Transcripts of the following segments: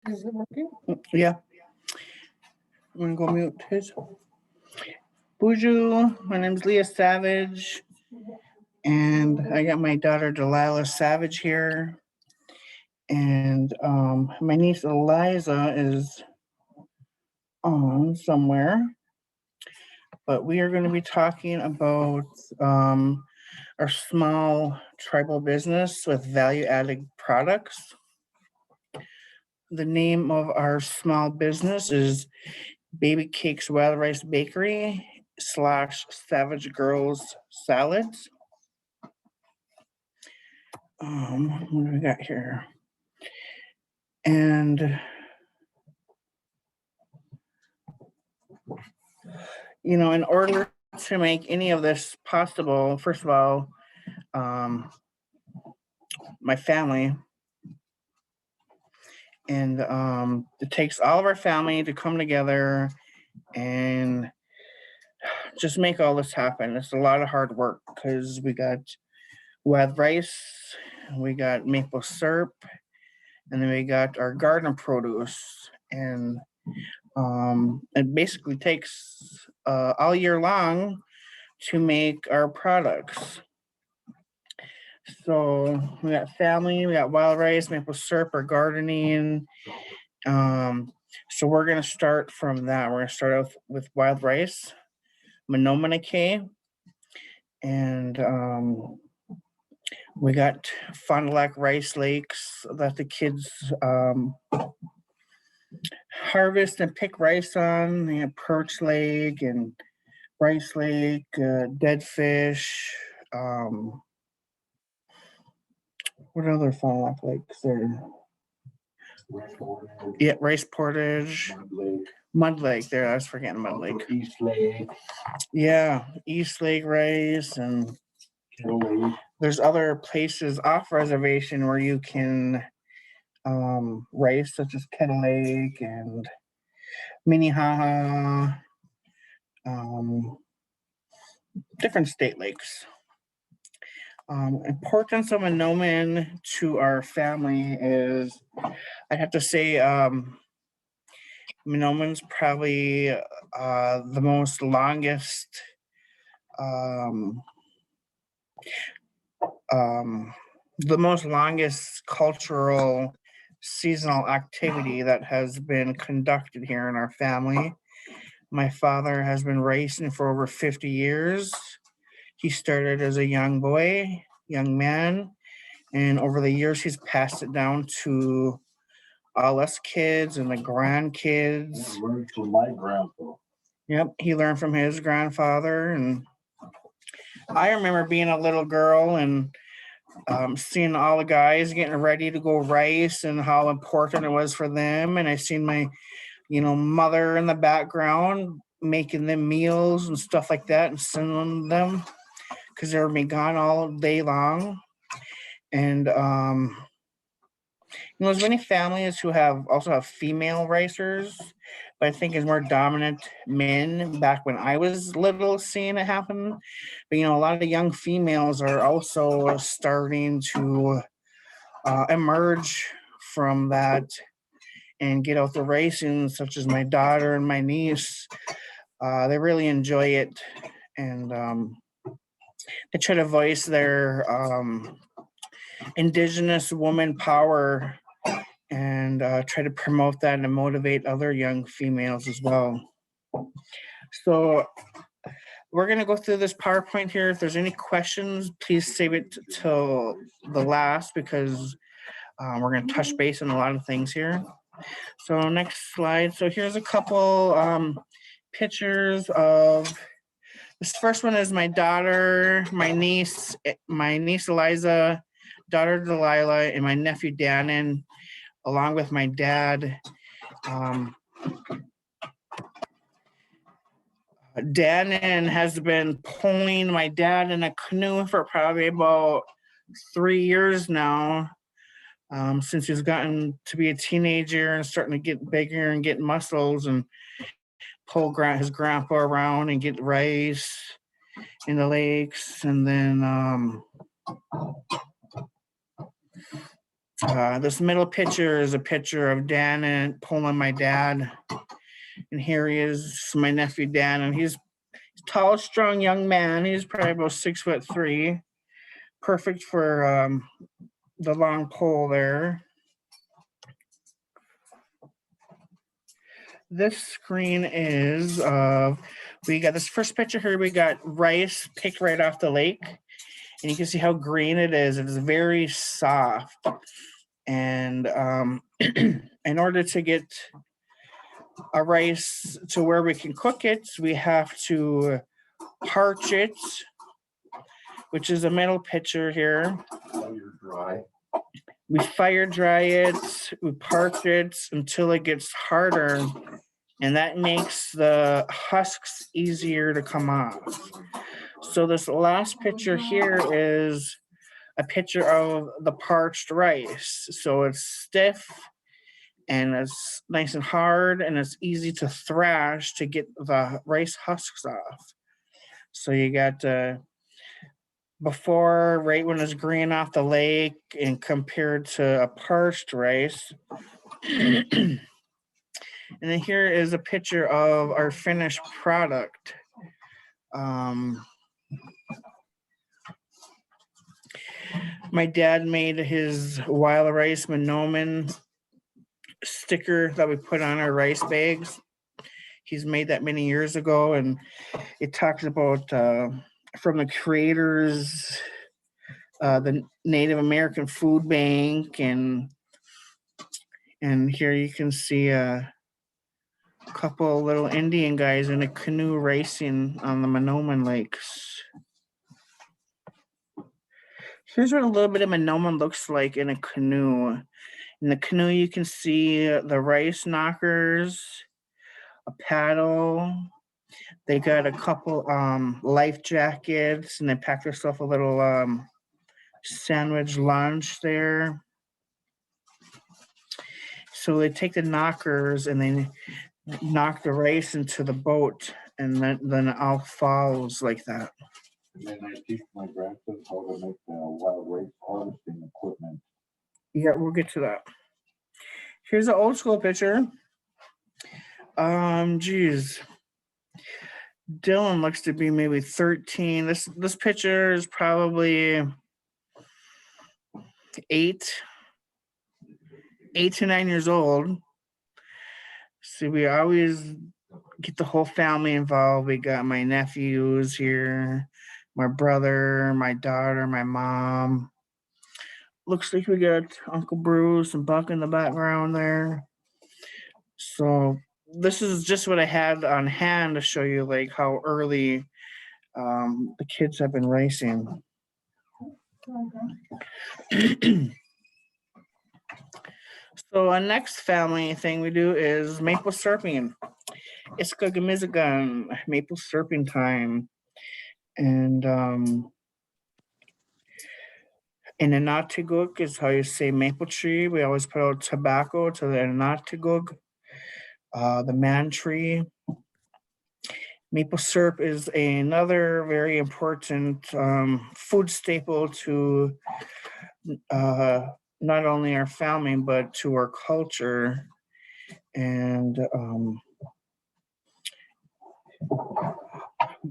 Is it working? Yeah. I'm gonna go mute his. Bonjour, my name's Leah Savage, and I got my daughter Delilah Savage here, and my niece Eliza is on somewhere, but we are going to be talking about our small tribal business with value-added products. The name of our small business is Baby Cakes Wild Rice Bakery / Savage Girls Salads. What do we got here? And in order to make any of this possible, first of all, my family, and it takes all of our family to come together and just make all this happen. It's a lot of hard work because we got wild rice, we got maple syrup, and then we got our garden produce. And it basically takes all year long to make our products. So we got family, we got wild rice, maple syrup, our gardening. So we're going to start from that. We're going to start out with wild rice, manoomin, and we got Fond du Lac rice lakes that the kids harvest and pick rice on. They have Perch Lake and Rice Lake, Dead Fish. What other Fond du Lac lakes there? Yeah, Rice Portage. Mud Lake there. I was forgetting Mud Lake. East Lake. Yeah, East Lake rice, and there's other places off reservation where you can rice, such as Kettle Lake and Minnehaha, different state lakes. Importance of manoomin to our family is, I'd have to say, manoomin's probably the most longest cultural seasonal activity that has been conducted here in our family. My father has been racing for over 50 years. He started as a young man, and over the years he's passed it down to all us kids and the grandkids. I learned from my grandpa. Yep, he learned from his grandfather, and I remember being a little girl and seeing all the guys getting ready to go rice and how important it was for them. And I seen my, mother in the background making them meals and stuff like that and sending them because they were being gone all day long. And there's many families who also have female racers, but I think it's more dominant men back when I was little seeing it happen. But, a lot of the young females are also starting to emerge from that and get out the racing, such as my daughter and my niece. They really enjoy it, and they try to voice their Indigenous woman power and try to promote that and motivate other young females as well. So we're going to go through this PowerPoint here. If there's any questions, please save it till the last because we're going to touch base on a lot of things here. So next slide. So here's a couple pictures of, this first one is my daughter, my niece Eliza, daughter Delilah, and my nephew Dannon, along with my dad. Dannon has been pulling my dad in a canoe for probably about 3 years now, since he's gotten to be a teenager and starting to get bigger and get muscles, and pull his grandpa around and get rice in the lakes. And then This middle picture is a picture of Dan and pulling my dad. And here he is, my nephew Dan, and he's a tall, strong young man. He's probably about 6'3", perfect for the long pole there. This screen is we got this first picture here. We got rice picked right off the lake, and you can see how green it is. It is very soft, and in order to get a rice to where we can cook it, we have to parch it, which is a middle picture here. You're dry. We fire dry it, we parch it until it gets harder, and that makes the husks easier to come off. So this last picture here is a picture of the parched rice. So it's stiff and it's nice and hard, and it's easy to thrash to get the rice husks off. So you got before, right when it's green off the lake, and compared to a parched rice. And then here is a picture of our finished product. My dad made his wild rice manoomin sticker that we put on our rice bags. He's made that many years ago, and it talks about from the creators, the Native American Food Bank, and here you can see a couple little Indian guys in a canoe racing on the manoomin lakes. Here's what a little bit of manoomin looks like in a canoe. In the canoe, you can see the rice knockers, a paddle. They got a couple life jackets, and they packed themselves a little sandwich lunch there. So they take the knockers and they knock the rice into the boat, and then it all falls like that. And then I teach my grandson how to make the wild rice harvesting equipment. Yeah, we'll get to that. Here's an old school picture. Geez. Dylan looks to be maybe 13. This picture is probably 8 to 9 years old. See, we always get the whole family involved. We got my nephews here, my brother, my daughter, my mom. Looks like we got Uncle Bruce and Buck in the background there. So this is just what I had on hand to show you like how early the kids have been racing. So our next family thing we do is maple syrup-ing. It's Gitigaan, maple syrup-ing time. And in Inatiguk is how you say maple tree. We always put out tobacco to the Inatiguk, the man tree. Maple syrup is another very important food staple to not only our family, but to our culture. And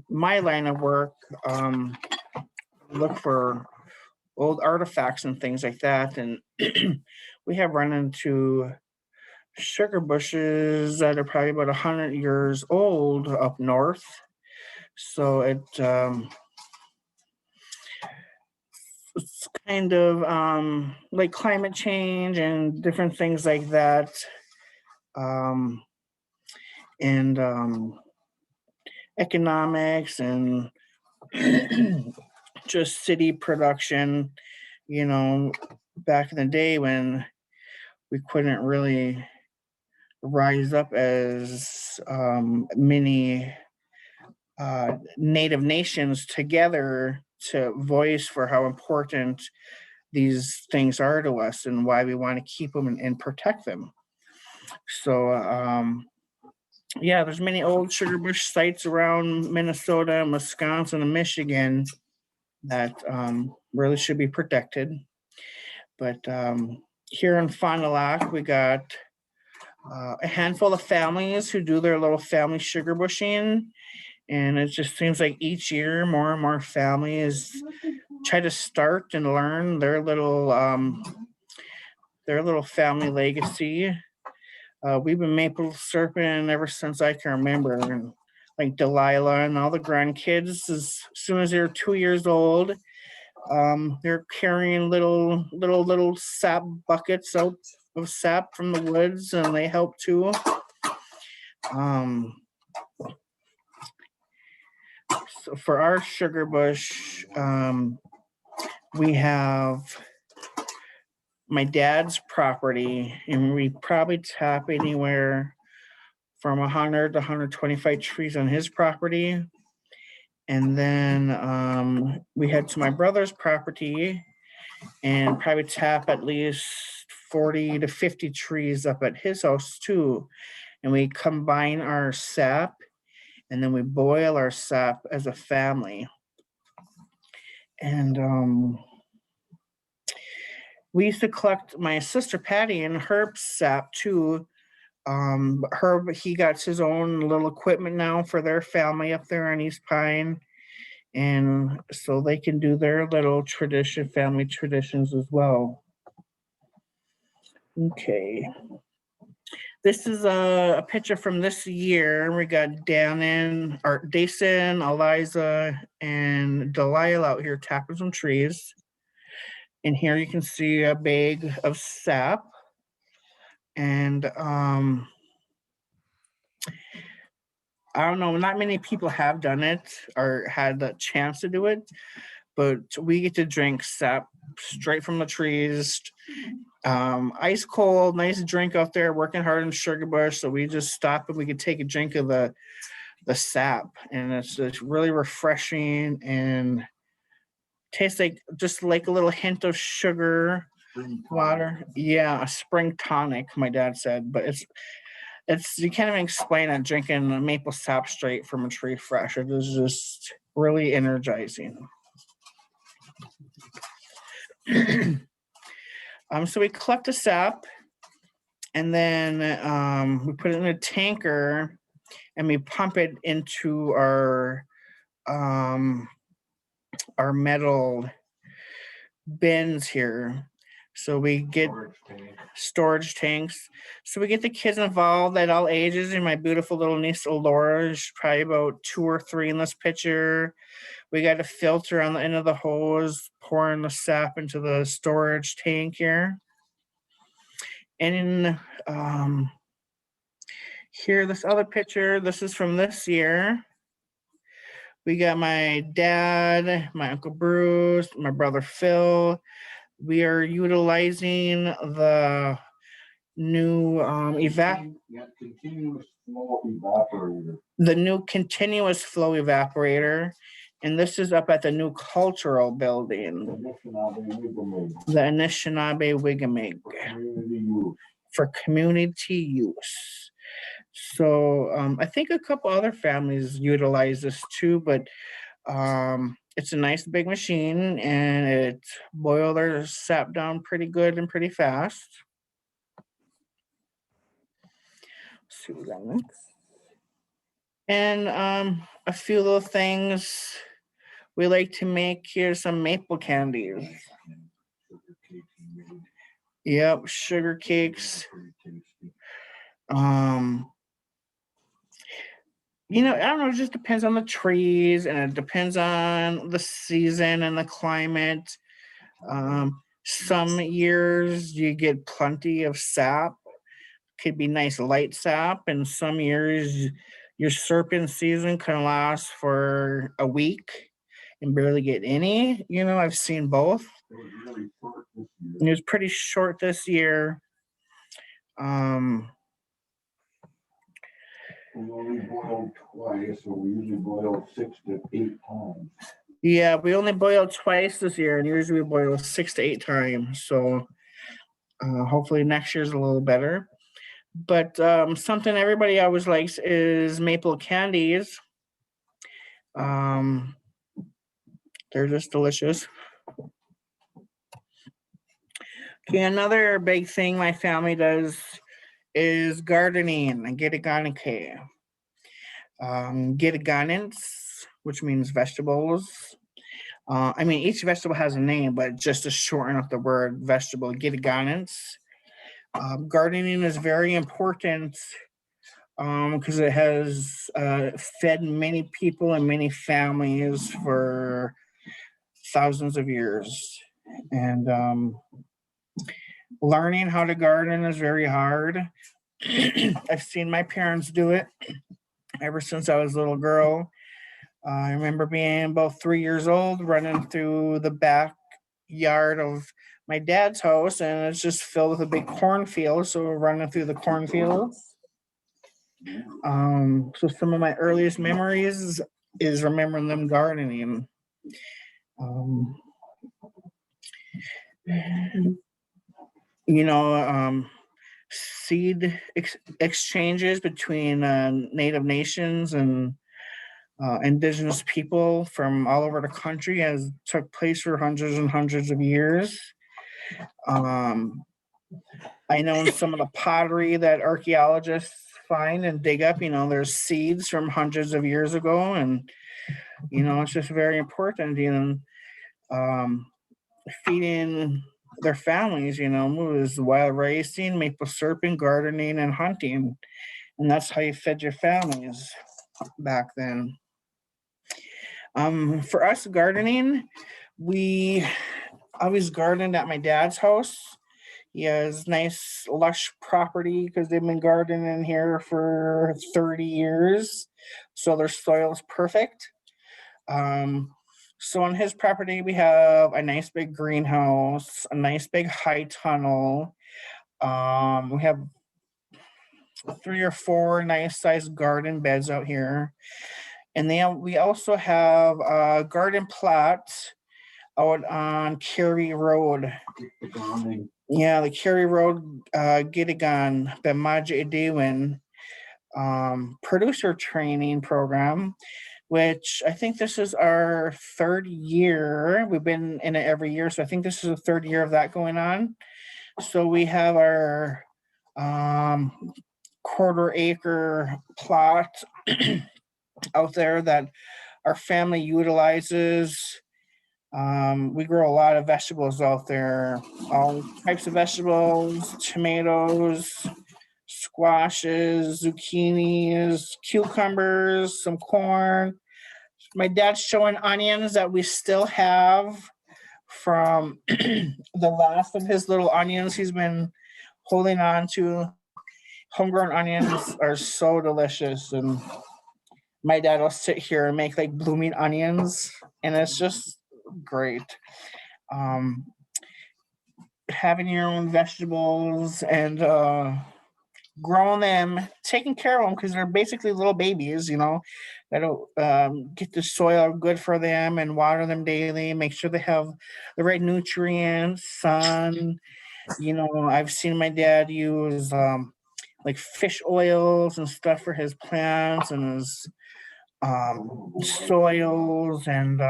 my line of work, look for old artifacts and things like that. And we have run into sugar bushes that are probably about 100 years old up north. So it's kind of like climate change and different things like that. And economics and just city production, back in the day when we couldn't really rise up as many native nations together to voice for how important these things are to us and why we want to keep them and protect them. So yeah, there's many old sugar bush sites around Minnesota, Wisconsin, and Michigan that really should be protected. But here in Fond du Lac, we got a handful of families who do their little family sugar bushing. And it just seems like each year more and more families try to start and learn their little family legacy. We've been maple syruping ever since I can remember. And like Delilah and all the grandkids, as soon as they're 2 years old, they're carrying little sap buckets out of sap from the woods, and they help too. Um, so for our sugar bush, we have my dad's property, and we probably tap anywhere from 100 to 125 trees on his property. And then we head to my brother's property and probably tap at least 40 to 50 trees up at his house too. And we combine our sap, and then we boil our sap as a family. And we used to collect my sister Patty and Herb's sap too. Herb, he got his own little equipment now for their family up there on East Pine. And so they can do their little family traditions as well. Okay. This is a picture from this year. We got Dason, Eliza, and Delilah out here tapping some trees. And here you can see a bag of sap. And I don't know, not many people have done it or had the chance to do it, but we get to drink sap straight from the trees. Ice cold, nice drink out there, working hard in sugar bush. So we just stop and we could take a drink of the sap, and it's really refreshing and tastes like just like a little hint of sugar water. Yeah, a spring tonic, my dad said, but it's you can't even explain it drinking maple sap straight from a tree fresh. It is just really energizing. So we collect the sap, and then we put it in a tanker, and we pump it into our metal bins here. So we get storage tanks. So we get the kids involved at all ages. And my beautiful little niece Laura is probably about 2 or 3 in this picture. We got a filter on the end of the hose, pouring the sap into the storage tank here. And here, this other picture, this is from this year. We got my dad, my Uncle Bruce, my brother Phil. We are utilizing the new continuous flow evaporator. The new continuous flow evaporator. And this is up at the new cultural building, the Anishinaabe-Wigamig, for community use. So I think a couple other families utilize this too, but it's a nice big machine, and it boils their sap down pretty good and pretty fast. Let's see what we got next. And a few little things we like to make here, some maple candies. Yep, sugar cakes. I don't know, it just depends on the trees, and it depends on the season and the climate. Some years you get plenty of sap, could be nice light sap, and some years your serpent season can last for a week and barely get any. I've seen both. It was pretty short this year. We only boiled twice, so we usually boil 6 to 8 times. Yeah, we only boiled twice this year, and usually we boil 6 to 8 times. So hopefully next year's a little better. But something everybody always likes is maple candies. They're just delicious. Okay, another big thing my family does is gardening and Gitigaan. Gitiganins, which means vegetables. I mean, each vegetable has a name, but just to shorten up the word vegetable, Gitiganins. Gardening is very important because it has fed many people and many families for thousands of years. And learning how to garden is very hard. I've seen my parents do it ever since I was a little girl. I remember being about 3 years old, running through the backyard of my dad's house, and it's just filled with a big cornfield. So we're running through the cornfields. So some of my earliest memories is remembering them gardening. Um, you know, seed exchanges between Native nations and indigenous people from all over the country has took place for hundreds and hundreds of years. Um, I know in some of the pottery that archaeologists find and dig up, there's seeds from hundreds of years ago, and it's just very important. Feeding their families, was wild racing, maple syrup, gardening, and hunting, and that's how you fed your families back then. For us gardening, we always gardened at my dad's house. He has nice lush property because they've been gardening here for 30 years. So their soil is perfect. So on his property, we have a nice big greenhouse, a nice big high tunnel. We have 3 or 4 nice sized garden beds out here. And then we also have a garden plot out on Kerry Road. Yeah, the Kerry Road, Gitigaan, Bimaaji'idiwin producer training program, which I think this is our 3rd year. We've been in it every year, so I think this is the 3rd year of that going on. So we have our 1/4 acre plot out there that our family utilizes. We grow a lot of vegetables out there, all types of vegetables, tomatoes, squashes, zucchinis, cucumbers, some corn. My dad's showing onions that we still have from the last of his little onions he's been holding on to. Homegrown onions are so delicious, and my dad will sit here and make like blooming onions, and it's just great. Um, Having your own vegetables and growing them, taking care of them because they're basically little babies, that'll get the soil good for them and water them daily, make sure they have the right nutrients, sun. I've seen my dad use like fish oils and stuff for his plants and his soils and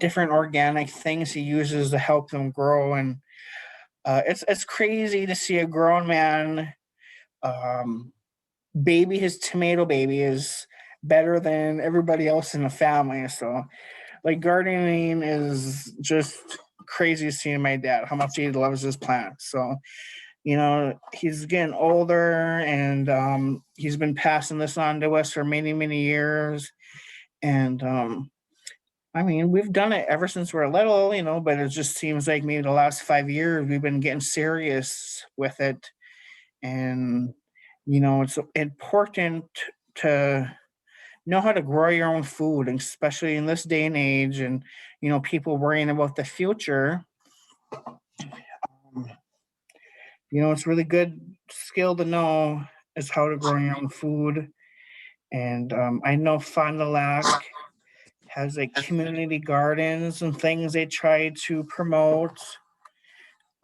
different organic things he uses to help them grow. And it's crazy to see a grown man baby his tomato baby is better than everybody else in the family. So like gardening is just crazy seeing my dad, how much he loves his plants. So he's getting older, and he's been passing this on to us for many, many years. And I mean, we've done it ever since we're little, but it just seems like maybe the last 5 years we've been getting serious with it. And, it's important to know how to grow your own food, and especially in this day and age, and, people worrying about the future. Um, it's really good skill to know is how to grow your own food. And I know Fond du Lac has like community gardens and things they try to promote.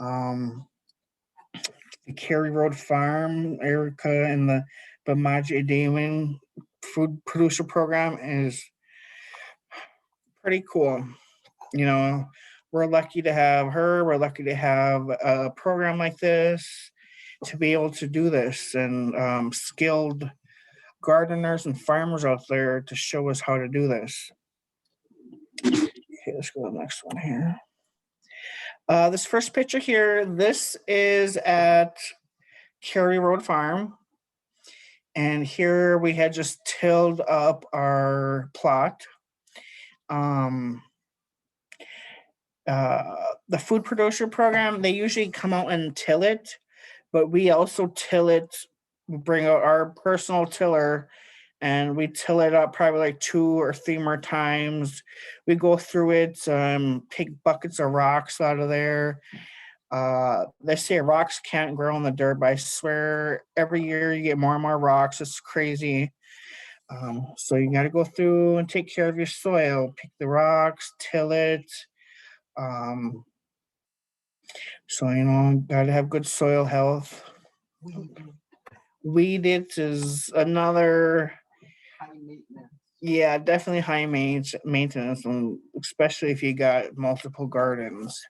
Um, the Kerry Road Farm, Erica, and the Bimaaji'idiwin food producer program is pretty cool. we're lucky to have her. We're lucky to have a program like this to be able to do this, and skilled gardeners and farmers out there to show us how to do this. Okay, let's go to the next one here. This first picture here, this is at Cary Road Farm. And here we had just tilled up our plot. The food producer program, they usually come out and till it, but we also till it. We bring out our personal tiller and we till it up probably like 2 or 3 more times. We go through it, take buckets of rocks out of there. They say rocks can't grow in the dirt, but I swear every year you get more and more rocks. It's crazy. So you got to go through and take care of your soil, pick the rocks, till it. So, got to have good soil health. Weed it is another, High maintenance. yeah, definitely high maintenance, and especially if you got multiple gardens.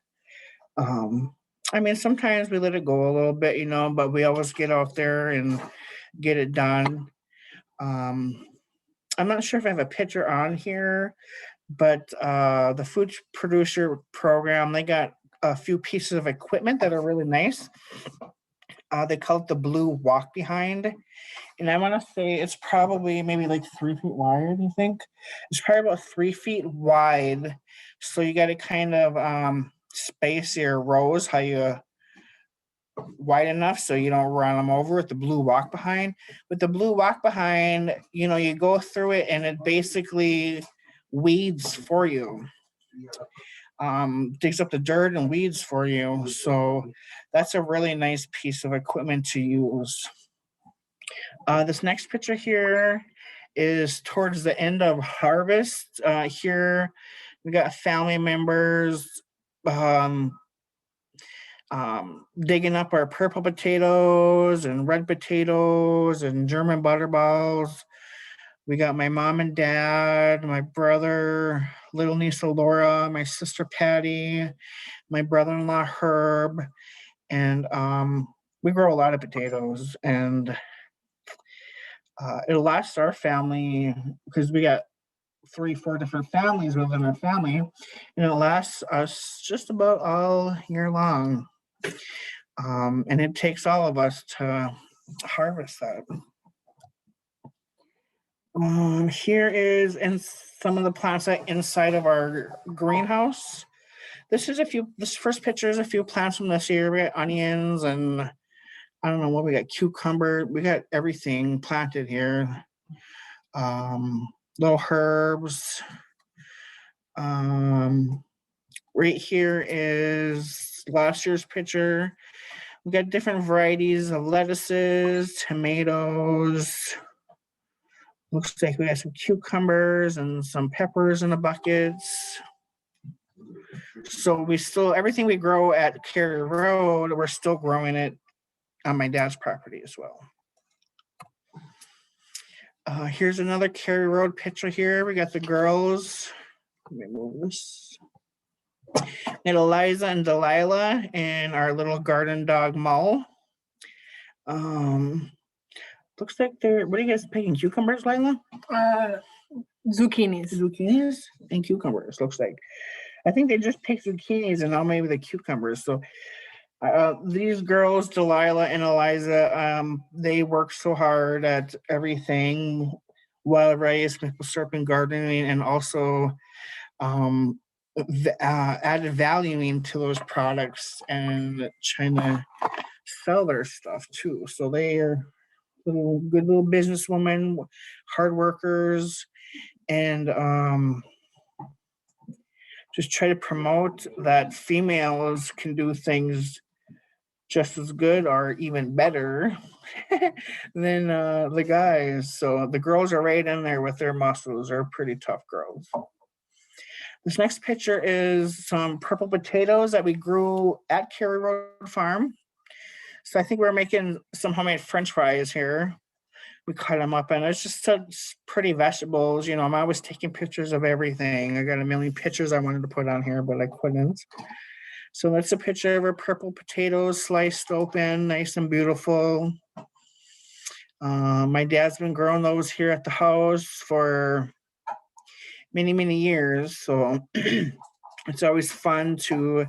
I mean, sometimes we let it go a little bit, but we always get out there and get it done. I'm not sure if I have a picture on here, but the food producer program, they got a few pieces of equipment that are really nice. They call it the blue walk behind. And I want to say it's probably maybe like 3 feet wide, you think? It's probably about 3 feet wide. So you got to kind of space your rows how you wide enough so you don't run them over with the blue walk behind. With the blue walk behind, you go through it and it basically weeds for you. Digs up the dirt and weeds for you. So that's a really nice piece of equipment to use. This next picture here is towards the end of harvest. Here we got family members digging up our purple potatoes and red potatoes and German butterballs. We got my mom and dad, my brother, little niece Laura, my sister Patty, my brother-in-law Herb, and we grow a lot of potatoes, and it'll last our family because we got 3-4 different families within our family, and it lasts us just about all year long. And it takes all of us to harvest that. Here is in some of the plants that inside of our greenhouse. This first picture is a few plants from this year. We got onions and I don't know what we got, cucumber. We got everything planted here. Little herbs. Right here is last year's picture. We got different varieties of lettuces, tomatoes. Looks like we got some cucumbers and some peppers in the buckets. So everything we grow at Cary Road, we're still growing it on my dad's property as well. Here's another Cary Road picture here. We got the girls. Let me move this. We got Eliza and Delilah and our little garden dog, Mull. Looks like what are you guys picking? Cucumbers, Lila? Zucchinis. Zucchinis and cucumbers, looks like. I think they just picked zucchinis and now maybe the cucumbers. So these girls, Delilah and Eliza, they work so hard at everything, wild rice, maple syrup, and gardening, and also added valuing to those products and trying to sell their stuff too. So they are good little businesswomen, hard workers, and just try to promote that females can do things just as good or even better than the guys. So the girls are right in there with their muscles. They're pretty tough girls. This next picture is some purple potatoes that we grew at Cary Road Farm. So I think we're making some homemade French fries here. we cut them up, and it's just such pretty vegetables. You know, I'm always taking pictures of everything. I got a million pictures I wanted to put on here, but I couldn't. So that's a picture of our purple potatoes sliced open, nice and beautiful. My dad's been growing those here at the house for many, many years. So it's always fun to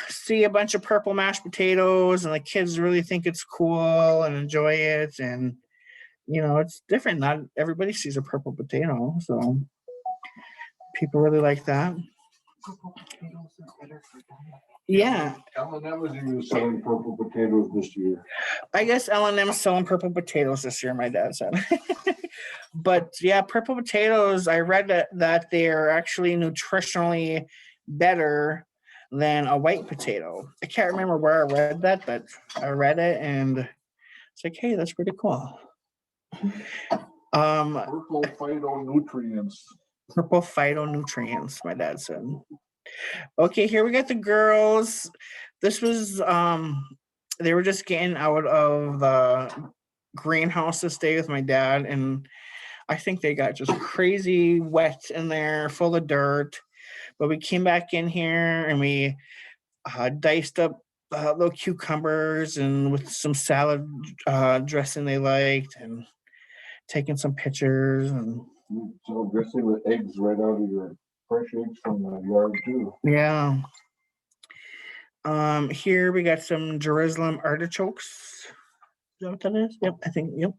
see a bunch of purple mashed potatoes, and the kids really think it's cool and enjoy it. And, you know, it's different. Not everybody sees a purple potato. So people really like that. Yeah, L&M was even selling purple potatoes this year. I guess L&M is selling purple potatoes this year, my dad said. But yeah, purple potatoes, I read that they are actually nutritionally better than a white potato. I can't remember where I read that, but I read it and it's like, hey, that's pretty cool. Purple phytonutrients. Purple phytonutrients, my dad said. Okay, here we got the girls. This was they were just getting out of the greenhouse this day with my dad, and I think they got just crazy wet in there, full of dirt. But we came back in here and we diced up little cucumbers and with some salad dressing they liked, and taking some pictures. And So dressing with eggs right out of your fresh eggs from the yard too. yeah. Here we got some Jerusalem artichokes. Is that what that is? Yep, I think, yep.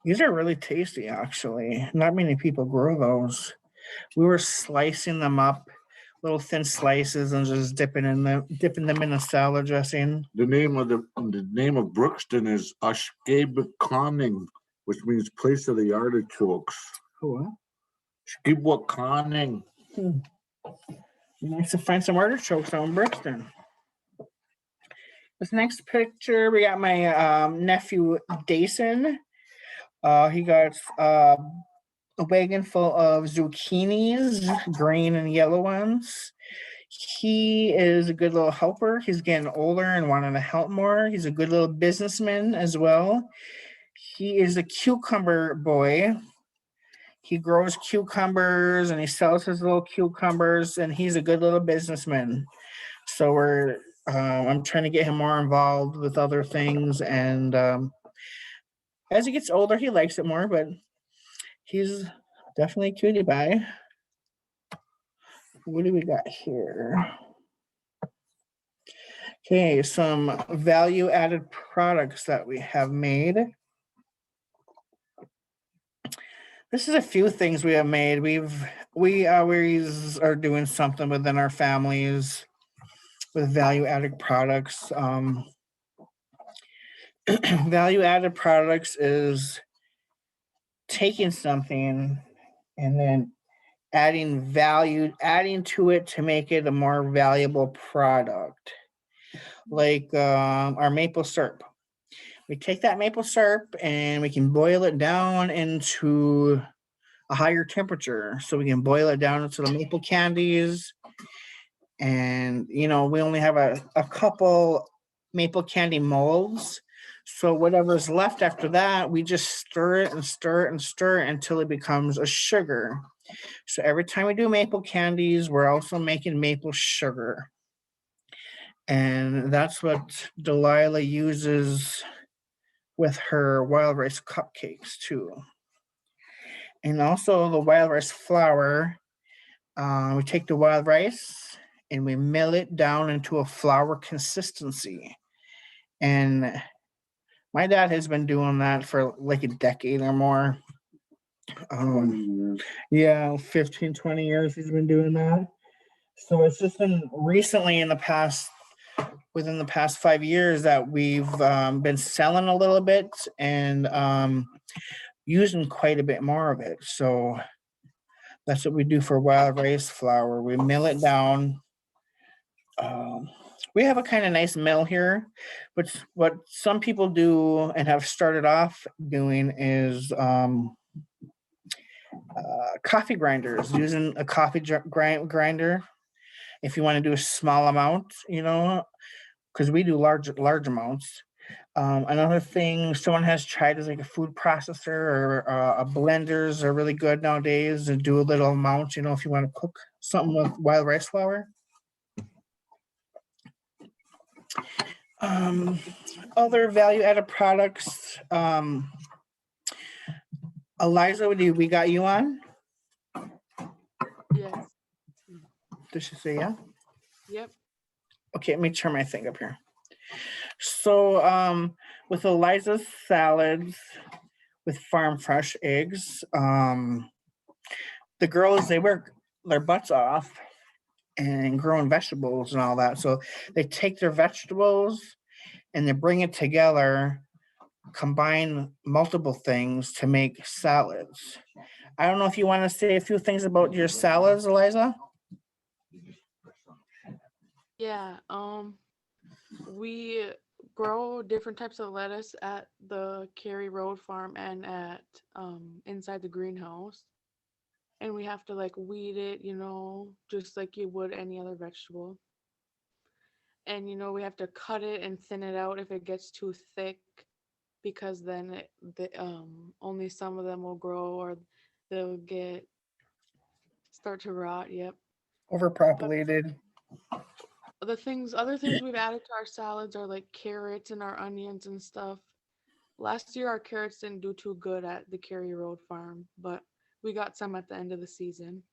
These are really tasty, actually. Not many people grow those. We were slicing them up, little thin slices, and just dipping them in a salad dressing. The name of Brookston is Ashkabakaning, which means place of the artichokes. Oh, Ashkabakaning. Nice to find some artichokes on Brookston. This next picture, we got my nephew Dason. He got a wagon full of zucchinis, green and yellow ones. He is a good little helper. He's getting older and wanting to help more. He's a good little businessman as well. He is a cucumber boy. He grows cucumbers and he sells his little cucumbers, and he's a good little businessman. So I'm trying to get him more involved with other things, and as he gets older, he likes it more, but he's definitely a cutie pie. What do we got here? Okay, some value-added products that we have made. This is a few things we have made. We always are doing something within our families with value-added products. Value-added products is taking something and then adding to it to make it a more valuable product. Like our maple syrup. We take that maple syrup and we can boil it down into a higher temperature. So we can boil it down into the maple candies. And, you know, we only have a couple maple candy molds. So whatever's left after that, we just stir it and stir it and stir it until it becomes a sugar. So every time we do maple candies, we're also making maple sugar. And that's what Delilah uses with her wild rice cupcakes too. And also the wild rice flour, we take the wild rice and we mill it down into a flour consistency. And my dad has been doing that for like a decade or more. 20 years. Yeah, 15, 20 years he's been doing that. So it's just been recently within the past 5 years that we've been selling a little bit and using quite a bit more of it. So that's what we do for wild rice flour. We mill it down. We have a kind of nice mill here, but what some people do and have started off doing is coffee grinders, using a coffee grinder. If you want to do a small amount, you know, because we do large amounts. Another thing someone has tried is like a food processor or a blenders are really good nowadays and do a little amount, if you want to cook something with wild rice flour. Other value added products. Eliza, we got you on? Yes. Did she say yeah? Yep. Okay, let me turn my thing up here. So with Eliza's salads with farm fresh eggs, the girls, they work their butts off and growing vegetables and all that. So they take their vegetables and they bring it together, combine multiple things to make salads. I don't know if you want to say a few things about your salads, Eliza. Yeah. We grow different types of lettuce at the Cary Road farm and at inside the greenhouse. And we have to like weed it, just like you would any other vegetable. And we have to cut it and thin it out if it gets too thick, because then only some of them will grow or they'll start to rot. Yep. Overpopulated. Other things we've added to our salads are like carrots and our onions and stuff. Last year our carrots didn't do too good at the Cary Road farm, but we got some at the end of the season.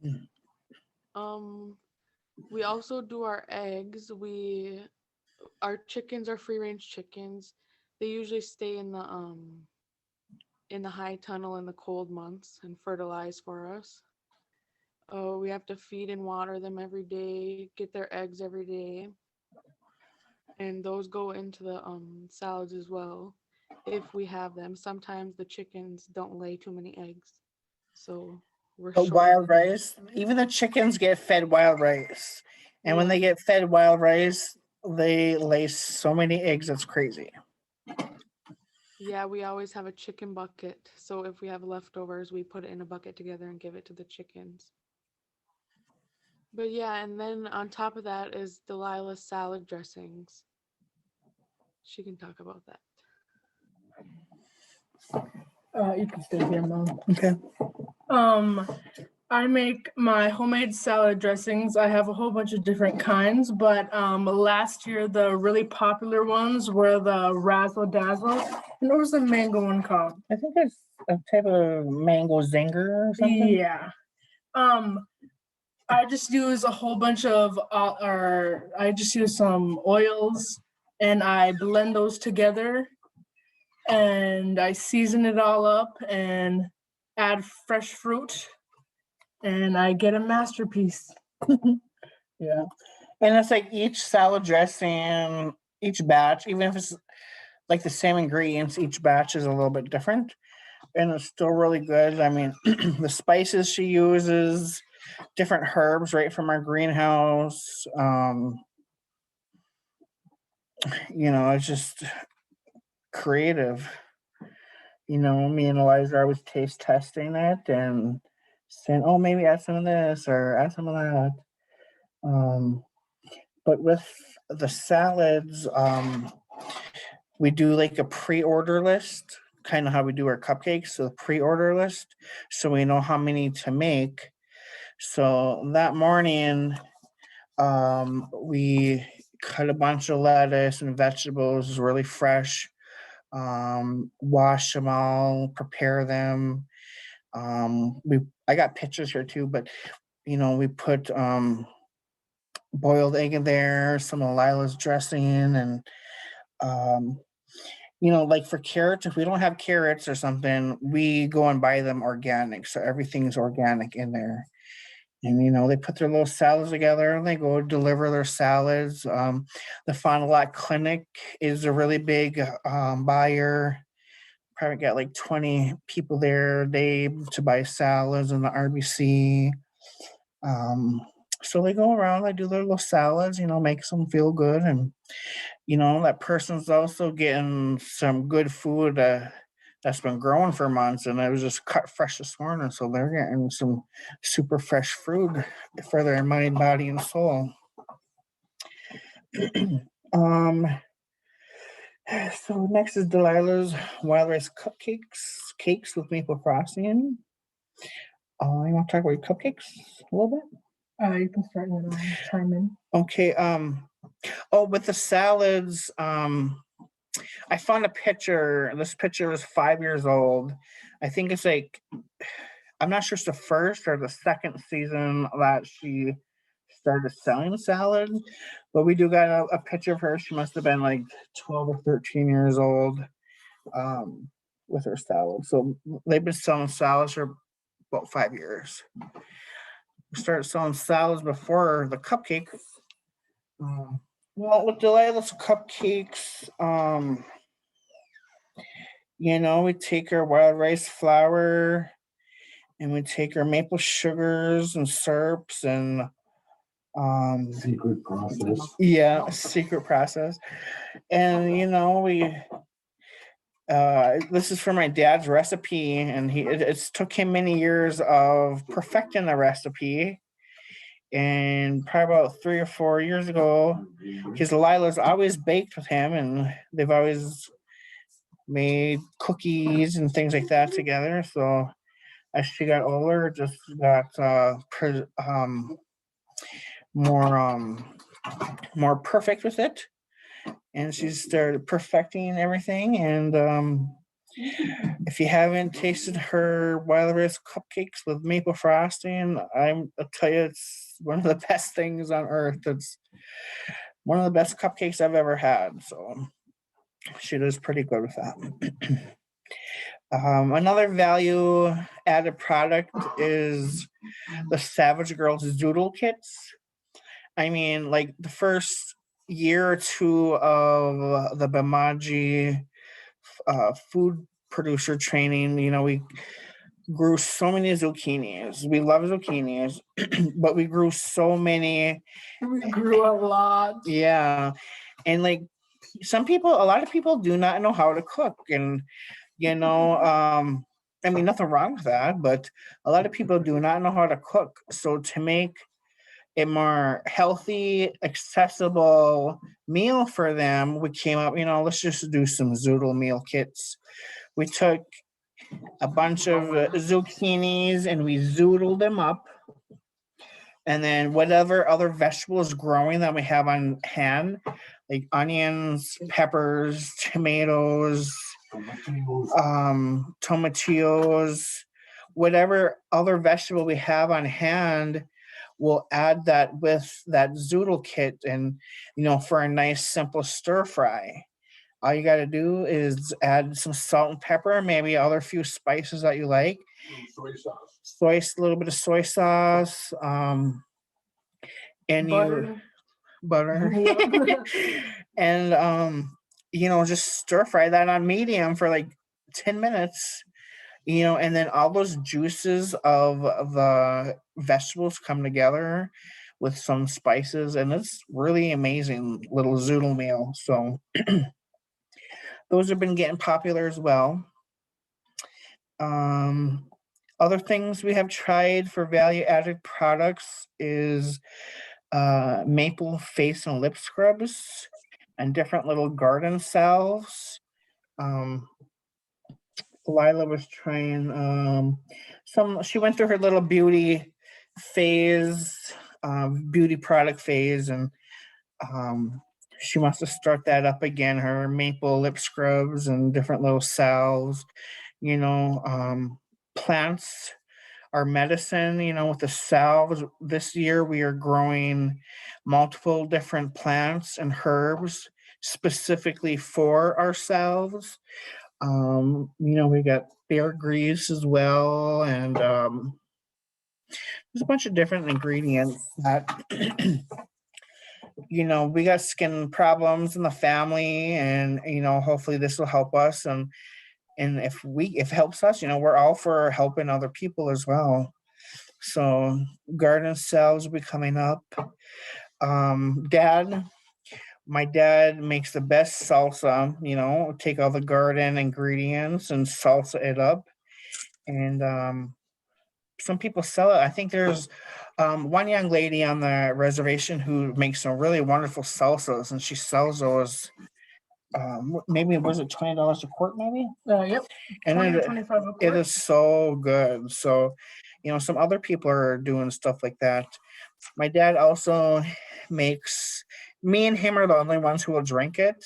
Mm. We also do our eggs. Our chickens are free range chickens. They usually stay in the high tunnel in the cold months and fertilize for us. Oh, we have to feed and water them every day, get their eggs every day. And those go into the salads as well if we have them. Sometimes the chickens don't lay too many eggs. So we're But short. wild rice, even the chickens get fed wild rice. And when they get fed wild rice, they lay so many eggs, it's crazy. Yeah, we always have a chicken bucket. So if we have leftovers, we put it in a bucket together and give it to the chickens. But yeah, and then on top of that is Delilah's salad dressings. She can talk about that. You can stay here, Mom. Okay. I make my homemade salad dressings. I have a whole bunch of different kinds, but last year the really popular ones were the Razzle Dazzle. And what was the mango one called? I think it's a type of mango zinger or something. Yeah. I just use a whole bunch of, I just use some oils and I blend those together and I season it all up and add fresh fruit and I get a masterpiece. Yeah. And it's like each salad dressing, each batch, even if it's like the same ingredients, each batch is a little bit different. And it's still really good. I mean, the spices she uses, different herbs right from our greenhouse. It's just creative. Me and Eliza are always taste testing it and saying, oh, maybe add some of this or add some of that. But with the salads, we do like a pre-order list, kind of how we do our cupcakes. So pre-order list, so we know how many to make. So that morning, we cut a bunch of lettuce and vegetables, really fresh. Wash them all, prepare them. I got pictures here too, but we put boiled egg in there, some of Lila's dressing, and like for carrots, if we don't have carrots or something, we go and buy them organic. So everything's organic in there. And they put their little salads together and they go deliver their salads. The Fond du Lac Clinic is a really big buyer. Probably got like 20 people there a day to buy salads in the RBC. So they go around, they do their little salads, makes them feel good. And, that person's also getting some good food that's been growing for months. And it was just cut fresh this morning. So they're getting some super fresh food for their mind, body, and soul. So next is Delilah's wild rice cakes with maple frosting. You want to talk about your cupcakes a little bit? You can start when I chime in. Okay. With the salads, I found a picture. This picture is 5 years old. I think it's like, I'm not sure it's the first or the second season that she started selling salads, but we do got a picture of her. She must have been like 12 or 13 years old with her salad. So they've been selling salads for about 5 years. We started selling salads before the cupcakes. Well, with Delilah's cupcakes, we take our wild rice flour and we take our maple sugars and syrups and Secret process. yeah, secret process. And we this is from my dad's recipe, and it's took him many years of perfecting the recipe. And probably about 3 or 4 years ago, because Lila's always baked with him, and they've always made cookies and things like that together. So as she got older, it just got more perfect with it, and she started perfecting everything. And if you haven't tasted her wild rice cupcakes with maple frosting, I'll tell you, it's one of the best things on earth. It's one of the best cupcakes I've ever had. So she does pretty good with that. Another value added product is the Savage Girls Zoodle kits. I mean, like the first year or two of the Bimaaji food producer training, we grew so many zucchinis. We love zucchinis, but we grew so many. We grew a lot. Yeah. And like a lot of people do not know how to cook. And, I mean, nothing wrong with that, but a lot of people do not know how to cook. So to make a more healthy, accessible meal for them, we came up, let's just do some zoodle meal kits. We took a bunch of zucchinis and we zoodled them up. And then whatever other vegetables growing that we have on hand, like onions, peppers, tomatoes, tomatillos, whatever other vegetable we have on hand, we'll add that with that zoodle kit, and for a nice simple stir fry. All you got to do is add some salt and pepper, maybe other few spices that you like. Soy sauce. A little bit of soy sauce, and butter, and just stir fry that on medium for like 10 minutes. And then all those juices of the vegetables come together with some spices, and it's really amazing little zoodle meal. So those have been getting popular as well. Other things we have tried for value-added products is maple face and lip scrubs and different little garden salves. Lila was trying she went through her little beauty phase, beauty product phase, and she wants to start that up again, her maple lip scrubs and different little salves. Plants are medicine, with the salves. This year we are growing multiple different plants and herbs specifically for ourselves. We got bear grease as well, and there's a bunch of different ingredients that we got skin problems in the family, and hopefully this will help us, and if it helps us, we're all for helping other people as well. So garden sales will be coming up. My dad makes the best salsa, take all the garden ingredients and salsa it up. And some people sell it. I think there's one young lady on the reservation who makes some really wonderful salsas, and she sells those maybe was it $20 a quart maybe? Yep. And 20 or it, 25 a it quart. is so good. So, some other people are doing stuff like that. My dad also makes, me and him are the only ones who will drink it.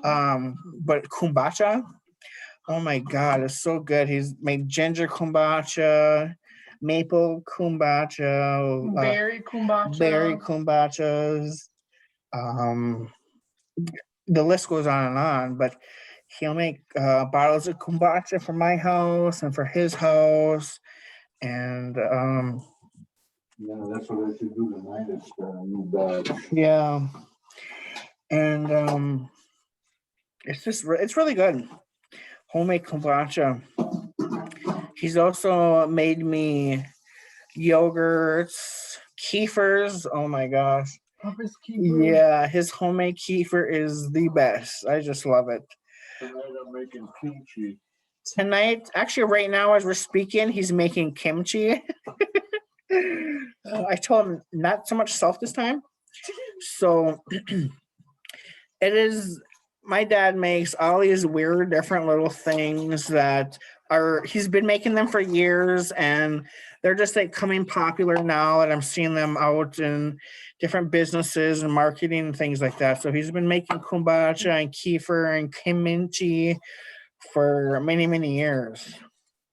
But kombucha, oh my God, it's so good. He's made ginger kombucha, maple kombucha, Berry kombucha. berry kombuchas. Um, the list goes on and on, but he'll make bottles of kombucha for my house and for his house. And Yeah, that's what I should do tonight, is a new bag. yeah, and it's really good. Homemade kombucha. He's also made me yogurts, kefirs. Oh my gosh. Puffer's Keeper. Yeah, his homemade kefir is the best. I just love it. Tonight I'm making kimchi. Tonight, actually, right now, as we're speaking, he's making kimchi. I told him not so much salt this time. So it is, my dad makes all these weird, different little things that he's been making them for years, and they're just like coming popular now, and I'm seeing them out in different businesses and marketing and things like that. So he's been making kombucha and kefir and kimchi for many, many years.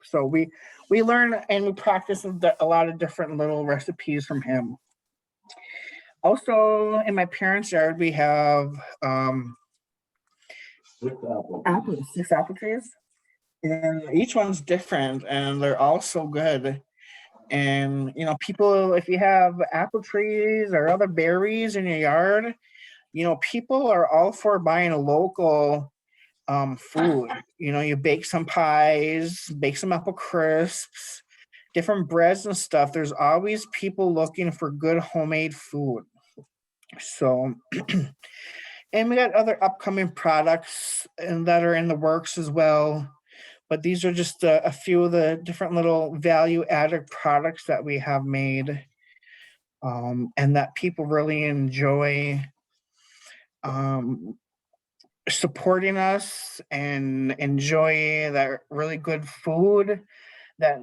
So we learn and we practice a lot of different little recipes from him. Also, in my parents' yard, we have 6 apple trees, and each one's different, and they're all so good. And people, if you have apple trees or other berries in your yard, people are all for buying a local food. You bake some pies, bake some apple crisps, different breads and stuff. There's always people looking for good homemade food. So and we got other upcoming products and that are in the works as well. But these are just a few of the different little value added products that we have made, and that people really enjoy supporting us and enjoy that really good food that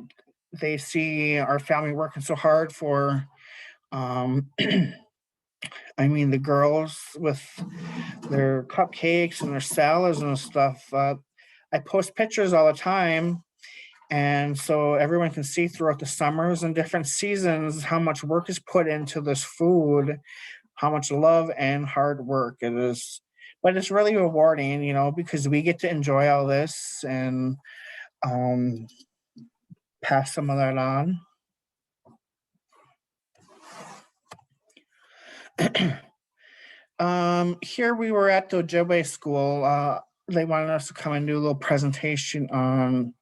they see our family working so hard for. I mean, the girls with their cupcakes and their salads and stuff. I post pictures all the time, and so everyone can see throughout the summers and different seasons how much work is put into this food, how much love and hard work it is. But it's really rewarding, because we get to enjoy all this and pass some of that on. Here we were at the Ojibwe school. They wanted us to come and do a little presentation on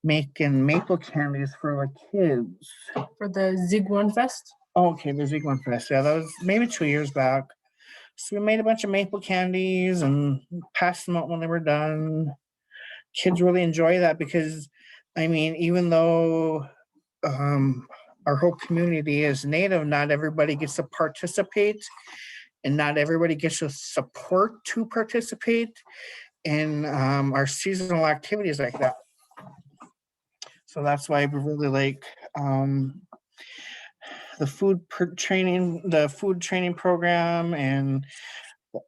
making maple candies for the kids. For the Zigwan Fest. Okay, the Zigwan Fest. Yeah, that was maybe 2 years back. So we made a bunch of maple candies and passed them out when they were done. Kids really enjoy that because, I mean, even though our whole community is Native, not everybody gets to participate, and not everybody gets the support to participate in our seasonal activities like that. So that's why we really like the food training program and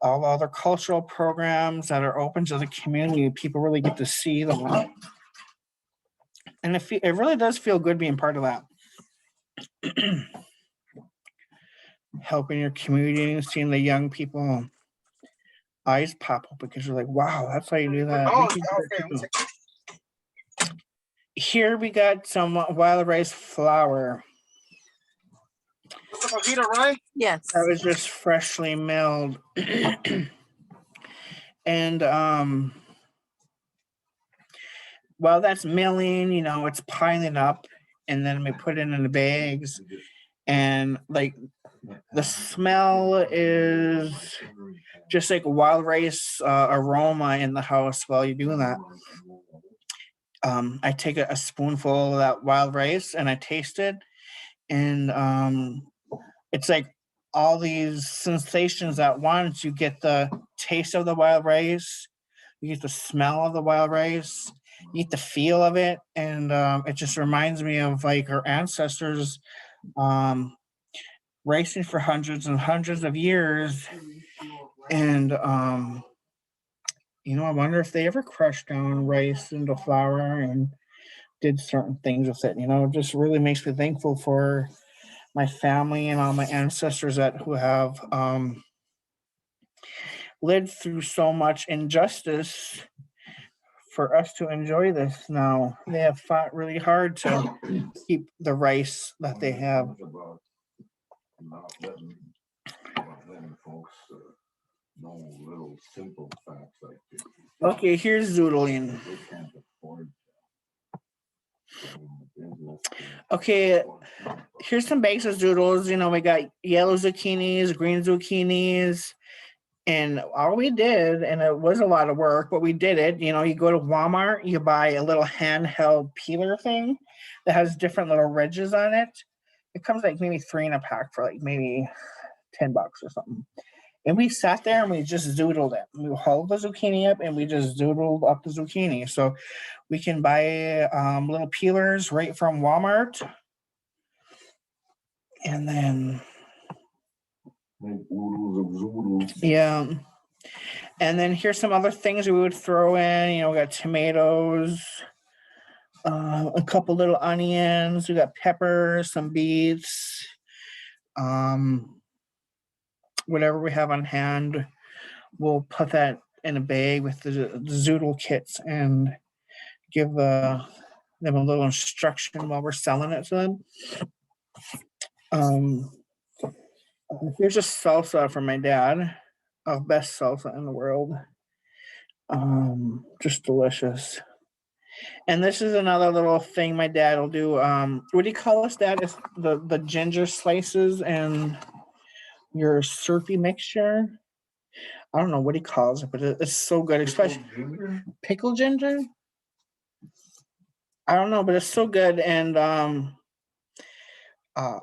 all the other cultural programs that are open to the community. People really get to see them, and it really does feel good being part of that. Helping your community and seeing the young people eyes pop up because you're like, wow, that's how you do that. Here we got some wild rice flour. Yes. That was just freshly milled. And while that's milling, it's piling up, and then we put it in the bags, and like the smell is just like wild rice aroma in the house while you're doing that. I take a spoonful of that wild rice and I taste it, and it's like all these sensations at once. You get the taste of the wild rice, you get the smell of the wild rice, you get the feel of it, and it just reminds me of like our ancestors um, racing for hundreds and hundreds of years. And I wonder if they ever crushed down rice into flour and did certain things with it. It just really makes me thankful for my family and all my ancestors who have lived through so much injustice for us to enjoy this now. They have fought really hard to keep the rice that they have. Not letting folks know little simple facts like this. Okay, here's zoodling. They can't afford Okay, here's some bags of zoodles. We got yellow zucchinis, green zucchinis, and all we did, and it was a lot of work, but we did it. You go to Walmart, you buy a little handheld peeler thing that has different little ridges on it. It comes like maybe 3 in a pack for like maybe $10 or something. And we sat there and we just zoodled it. We hauled the zucchini up and we just zoodled up the zucchini. So we can buy little peelers right from Walmart. And then, yeah. And then here's some other things we would throw in. We got tomatoes, a couple little onions. We got peppers, some beets, whatever we have on hand. We'll put that in a bag with the zoodle kits and give them a little instruction while we're selling it to them. Here's just salsa from my dad, best salsa in the world. Just delicious. And this is another little thing my dad will do. What do you call this, Dad? It's the ginger slices and your syrupy mixture. I don't know what he calls it, but it's so good, especially pickled ginger. I don't know, but it's so good, and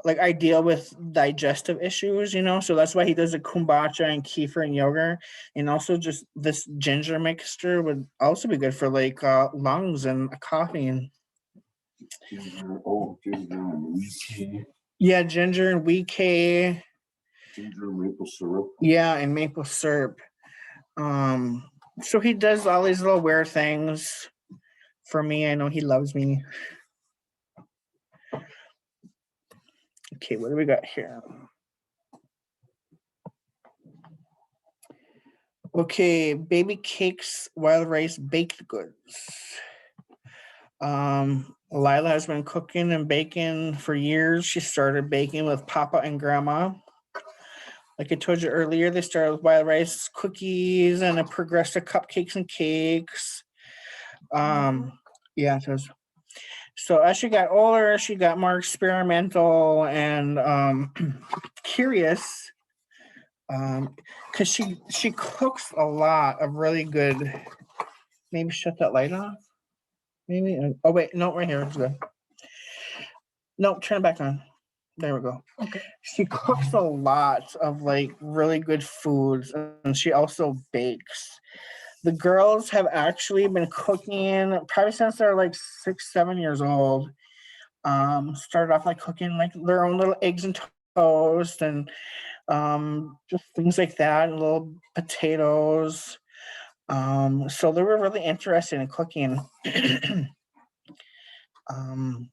like ideal with digestive issues, so that's why he does the kombucha and kefir and yogurt. And also just this ginger mixture would also be good for like lungs and coughing. ginger and wheat tea. Yeah, ginger and wheat tea. Ginger, maple syrup. Yeah, and maple syrup. So he does all these little weird things for me. I know he loves me. Okay, what do we got here? Okay, baby cakes, wild rice, baked goods. Lila has been cooking and baking for years. She started baking with Papa and Grandma. Like I told you earlier, they started with wild rice cookies and it progressed to cupcakes and cakes. Yeah, so as she got older, she got more experimental and curious. Because she cooks a lot of really good. Maybe shut that light off. Maybe. Oh wait, no, right here. It's good. No, turn it back on. There we go. Okay. She cooks a lot of like really good foods, and she also bakes. The girls have actually been cooking probably since they're like 6, 7 years old. Started off like cooking like their own little eggs and toast and just things like that, and little potatoes. So they were really interested in cooking. And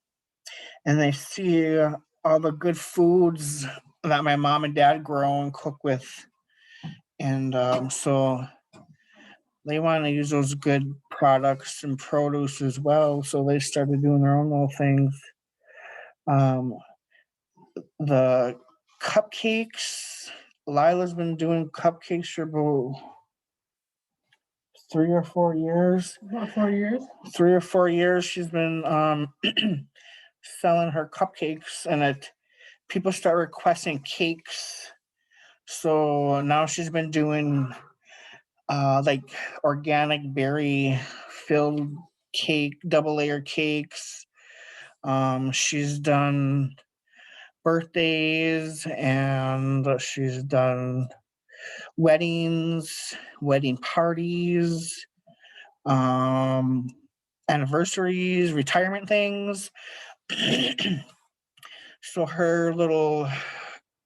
they see all the good foods that my mom and dad grow and cook with. And so they want to use those good products and produce as well. So they started doing their own little things. The cupcakes, Lila's been doing cupcakes for about 3 or 4 years. About 4 years. 3 or 4 years she's been selling her cupcakes, and people start requesting cakes. So now she's been doing like organic berry filled cake, double layer cakes. She's done birthdays, and she's done weddings, wedding parties, anniversaries, retirement things. So her little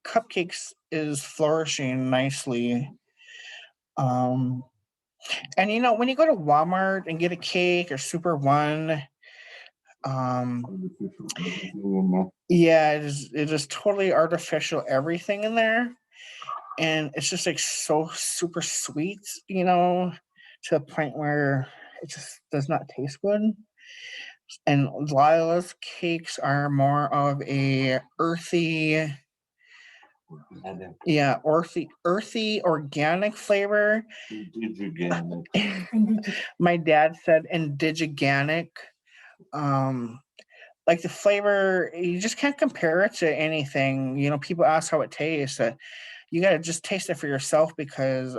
cupcakes is flourishing nicely. And when you go to Walmart and get a cake or Super One, yeah, it is totally artificial everything in there. And it's just like so super sweet, to the point where it just does not taste good. And Lila's cakes are more of a earthy, earthy organic flavor. My dad said indigiganic. Like the flavor, you just can't compare it to anything. People ask how it tastes. You got to just taste it for yourself, because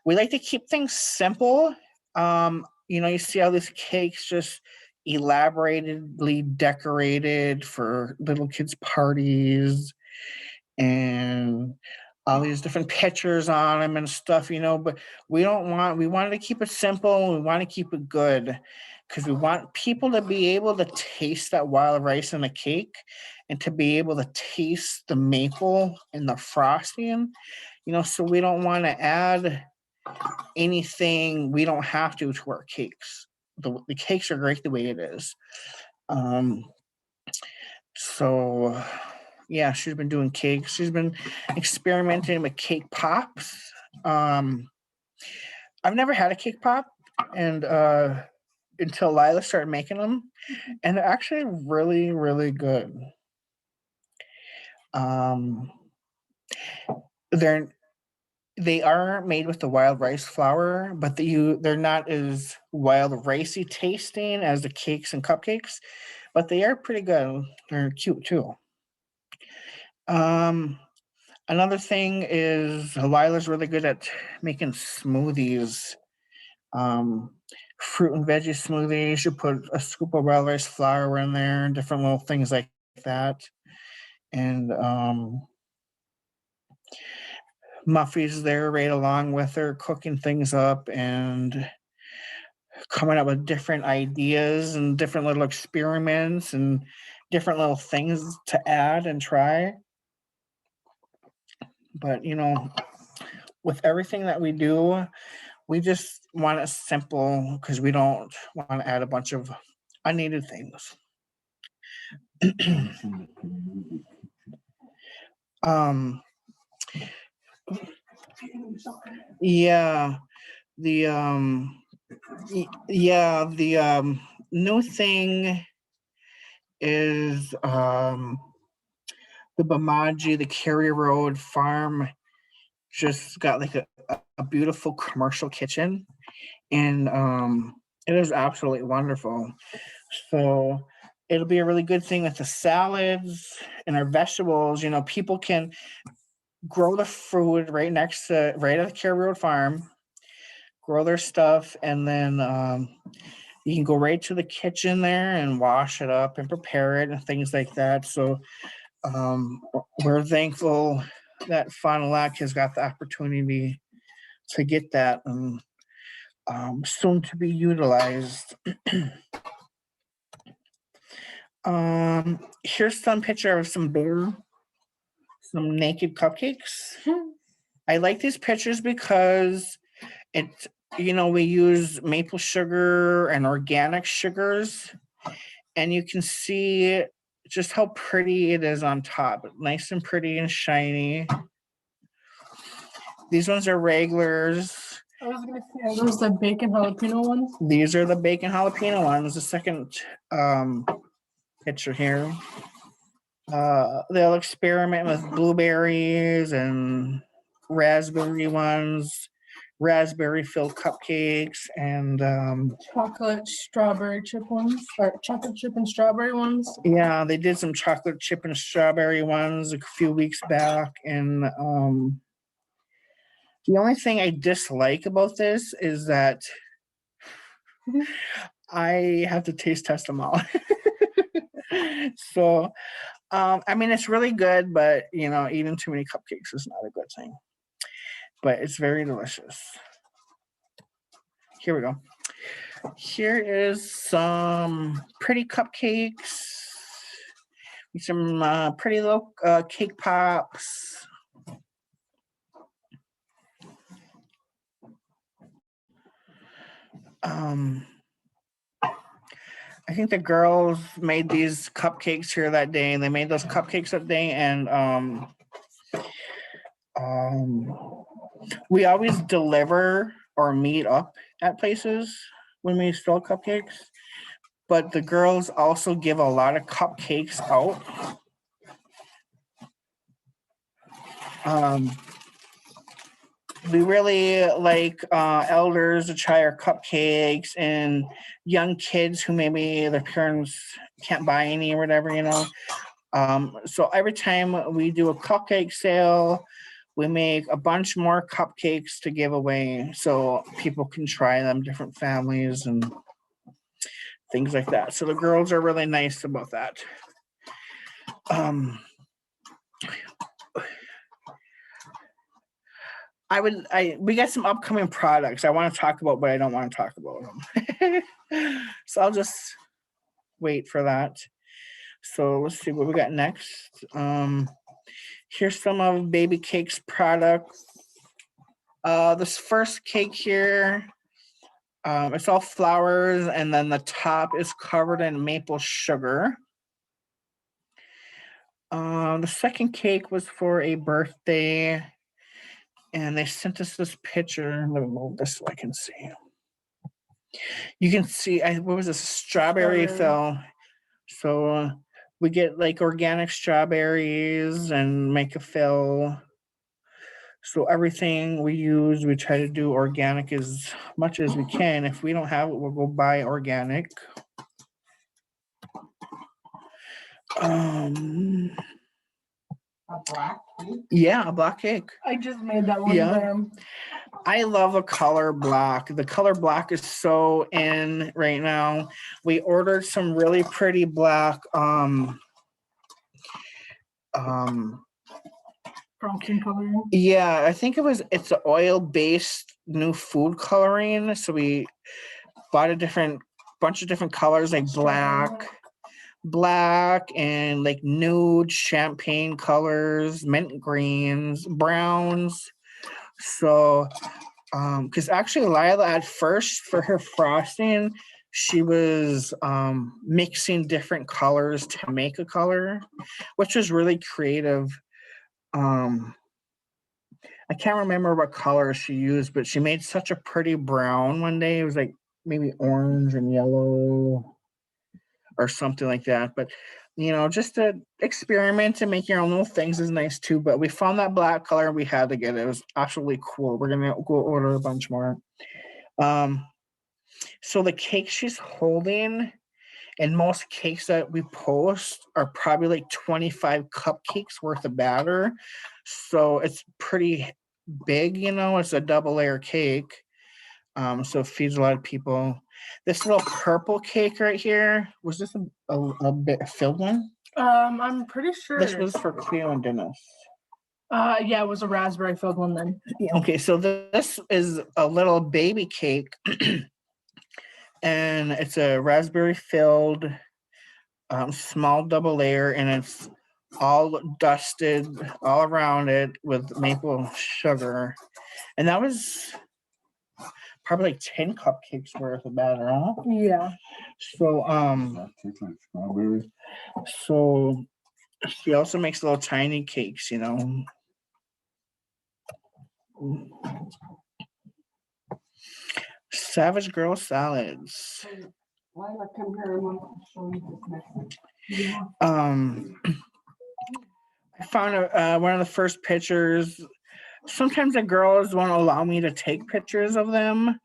we like to keep things simple. You see all these cakes just elaboratedly decorated for little kids' parties, and all these different pictures on them and stuff, but we wanted to keep it simple. We want to keep it good, because we want people to be able to taste that wild rice in the cake, and to be able to taste the maple and the frosting, so we don't want to add anything we don't have to our cakes. The cakes are great the way it is. So yeah, she's been doing cakes. She's been experimenting with cake pops. I've never had a cake pop, and until Lila started making them, and they're actually really, really good. They are made with the wild rice flour, but they're not as wild ricey tasting as the cakes and cupcakes, but they are pretty good. They're cute too. Another thing is Lila's really good at making smoothies. Fruit and veggie smoothies. You put a scoop of wild rice flour in there, and different little things like that. And Muffy's there right along with her, cooking things up and coming up with different ideas and different little experiments and different little things to add and try. But with everything that we do, we just want it simple, because we don't want to add a bunch of unneeded things. Yeah, the new thing is the the Carrier Road farm just got like a beautiful commercial kitchen, and it is absolutely wonderful. So it'll be a really good thing with the salads and our vegetables. People can grow the food right at the Carrier Road farm, grow their stuff, and then you can go right to the kitchen there and wash it up and prepare it and things like that. So we're thankful that Fond du Lac has got the opportunity to get that, and soon to be utilized. Here's some picture of some naked cupcakes. I like these pictures because we use maple sugar and organic sugars, and you can see just how pretty it is on top. Nice and pretty and shiny. These ones are regulars. I was gonna say, are those the bacon jalapeno ones? These are the bacon jalapeno ones. The second picture here. They'll experiment with blueberries and raspberry ones, raspberry filled cupcakes, and chocolate strawberry chip ones, or chocolate chip and strawberry ones. Yeah, they did some chocolate chip and strawberry ones a few weeks back, and the only thing I dislike about this is that I have to taste test them all. So I mean, it's really good, but you know, eating too many cupcakes is not a good thing. But it's very delicious. Here we go. Here is some pretty cupcakes. Some pretty little cake pops. I think the girls made these cupcakes here that day, and they made those cupcakes that day, and we always deliver or meet up at places when we sell cupcakes, but the girls also give a lot of cupcakes out. We really like elders to try our cupcakes, and young kids who maybe their parents can't buy any or whatever, you know. So every time we do a cupcake sale, we make a bunch more cupcakes to give away so people can try them, different families and things like that. So the girls are really nice about that. We got some upcoming products I want to talk about, but I don't want to talk about them. So I'll just wait for that. So let's see what we got next. Here's some of Baby Cake's products. This first cake here, it's all flowers, and then the top is covered in maple sugar. The second cake was for a birthday, and they sent us this picture. Let me move this so I can see. You can see, what was this? Strawberry fill. So we get like organic strawberries and make a fill. So everything we use, we try to do organic as much as we can. If we don't have it, we'll go buy organic. Yeah, a black cake. I just made that one. Yeah. I love the color black. The color black is so in right now. We ordered some really pretty black Frosting coloring. yeah, I think it's an oil-based new food coloring. So we bought a bunch of different colors like black and like nude champagne colors, mint greens, browns. So because actually Lila at first for her frosting, she was mixing different colors to make a color, which was really creative. I can't remember what color she used, but she made such a pretty brown one day. It was like maybe orange and yellow or something like that. But you know, just to experiment and make your own little things is nice too. But we found that black color, we had to get it. It was absolutely cool. We're gonna go order a bunch more. So the cake she's holding, and most cakes that we post are probably like 25 cupcakes worth of batter. So it's pretty big, you know, it's a double layer cake. So it feeds a lot of people. This little purple cake right here, was this a bit filled one? I'm pretty sure. This was for Cleo and Dennis. Yeah, it was a raspberry filled one then. Okay, so this is a little baby cake. And it's a raspberry filled small double layer, and it's all dusted all around it with maple sugar. And that was probably like 10 cupcakes worth of batter, huh? Yeah. So Strawberry. so she also makes little tiny cakes, you know. Savage Girl Salads. I found one of the first pictures. Sometimes the girls won't allow me to take pictures of them,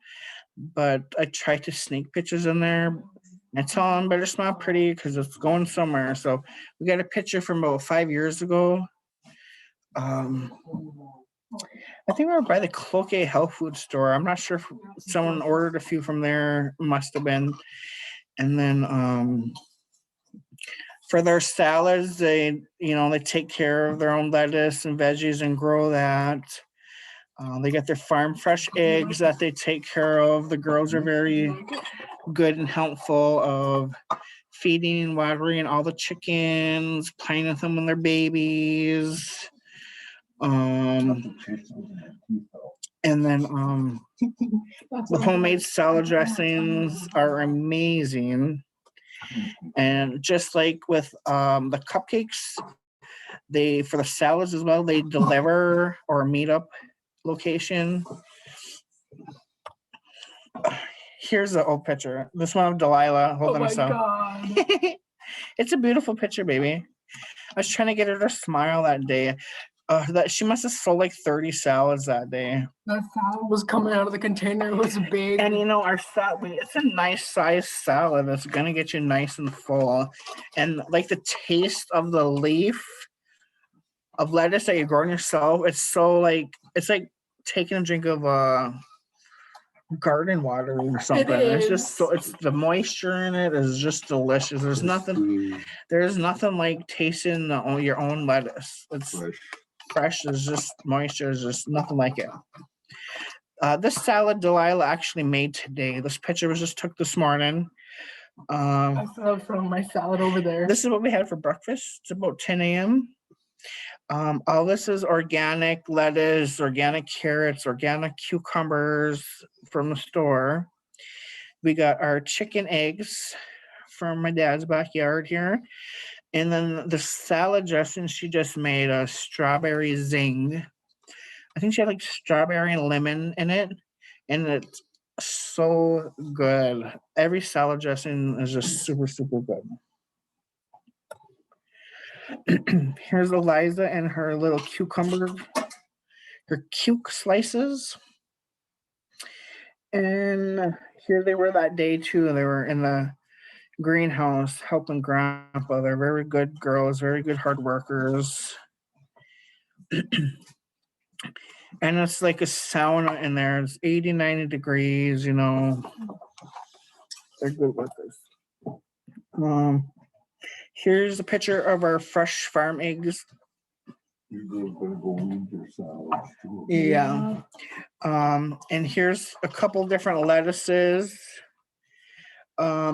but I try to sneak pictures in there. I tell them better smile pretty because it's going somewhere. So we got a picture from about 5 years ago. I think we were by the Cloquet health food store. I'm not sure if someone ordered a few from there. Must have been. And then For their salads, they take care of their own lettuce and veggies and grow that. They get their farm fresh eggs that they take care of. The girls are very good and helpful of feeding and watering all the chickens, playing with them when they're babies. And then the homemade salad dressings are amazing. And just like with the cupcakes, for the salads as well, they deliver or meet up location. Here's the old picture. This one of Delilah Oh holding my us up. God. It's a beautiful picture, baby. I was trying to get her to smile that day. That she must have sold like 30 salads that day. That salad was coming out of the container. It was big. And our salad, it's a nice size salad. It's gonna get you nice and full. And like the taste of the leaf of lettuce that you're growing yourself, it's like taking a drink of garden water or something. It's just it's the moisture in it is just delicious. There's nothing like tasting your own lettuce. It's fresh. There's just moisture. There's just nothing like it. This salad Delilah actually made today. This picture was just took this morning. I saw from my salad over there. This is what we had for breakfast. It's about 10 a.m. All this is organic lettuce, organic carrots, organic cucumbers from the store. We got our chicken eggs from my dad's backyard here. And then the salad dressing she just made a strawberry zing. I think she had like strawberry and lemon in it. And it's so good. Every salad dressing is just super, super good. Here's Eliza and her little cucumber, her cuke slices. And here they were that day too. They were in the greenhouse helping grandpa. They're very good girls, very good hard workers. And it's like a sauna in there. It's 80, 90 degrees, They're good workers. Here's a picture of our fresh farm eggs. Yeah. And here's a couple different lettuces.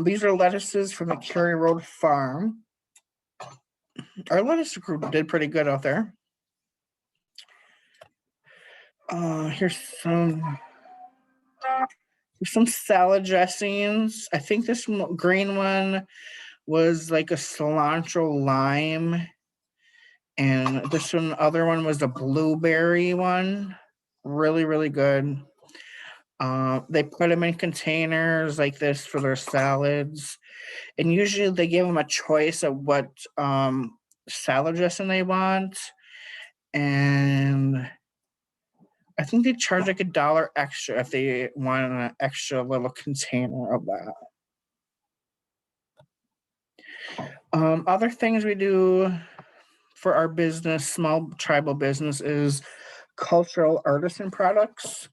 These are lettuces from the Cary Road Farm. Our lettuce group did pretty good out there. Here's some salad dressings. I think this green one was like a cilantro lime, and this other one was a blueberry one. Really, really good. They put them in containers like this for their salads, and usually they give them a choice of what salad dressing they want, and I think they charge like $1 extra if they want an extra little container of that. Other things we do for our business, small tribal business, is cultural artisan products,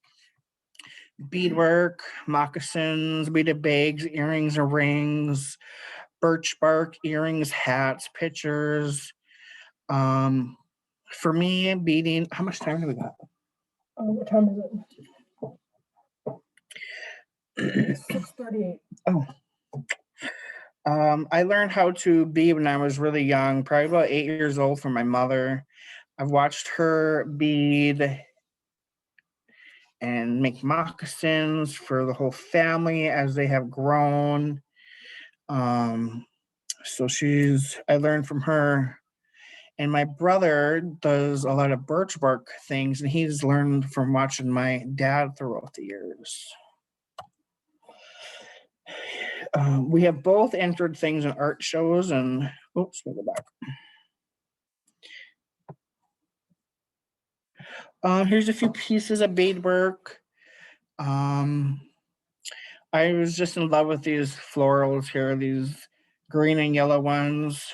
beadwork, moccasins, beaded bags, earrings and rings, birch bark earrings, hats, pictures. For me, beading. How much time do we got? What time is it? 6:38. Oh. I learned how to bead when I was really young, probably about 8 years old, from my mother. I've watched her bead and make moccasins for the whole family as they have grown. So I learned from her. And my brother does a lot of birch bark things, and he's learned from watching my dad throughout the years. We have both entered things in art shows, and oops, we'll go back. Here's a few pieces of beadwork. I was just in love with these florals here, these green and yellow ones,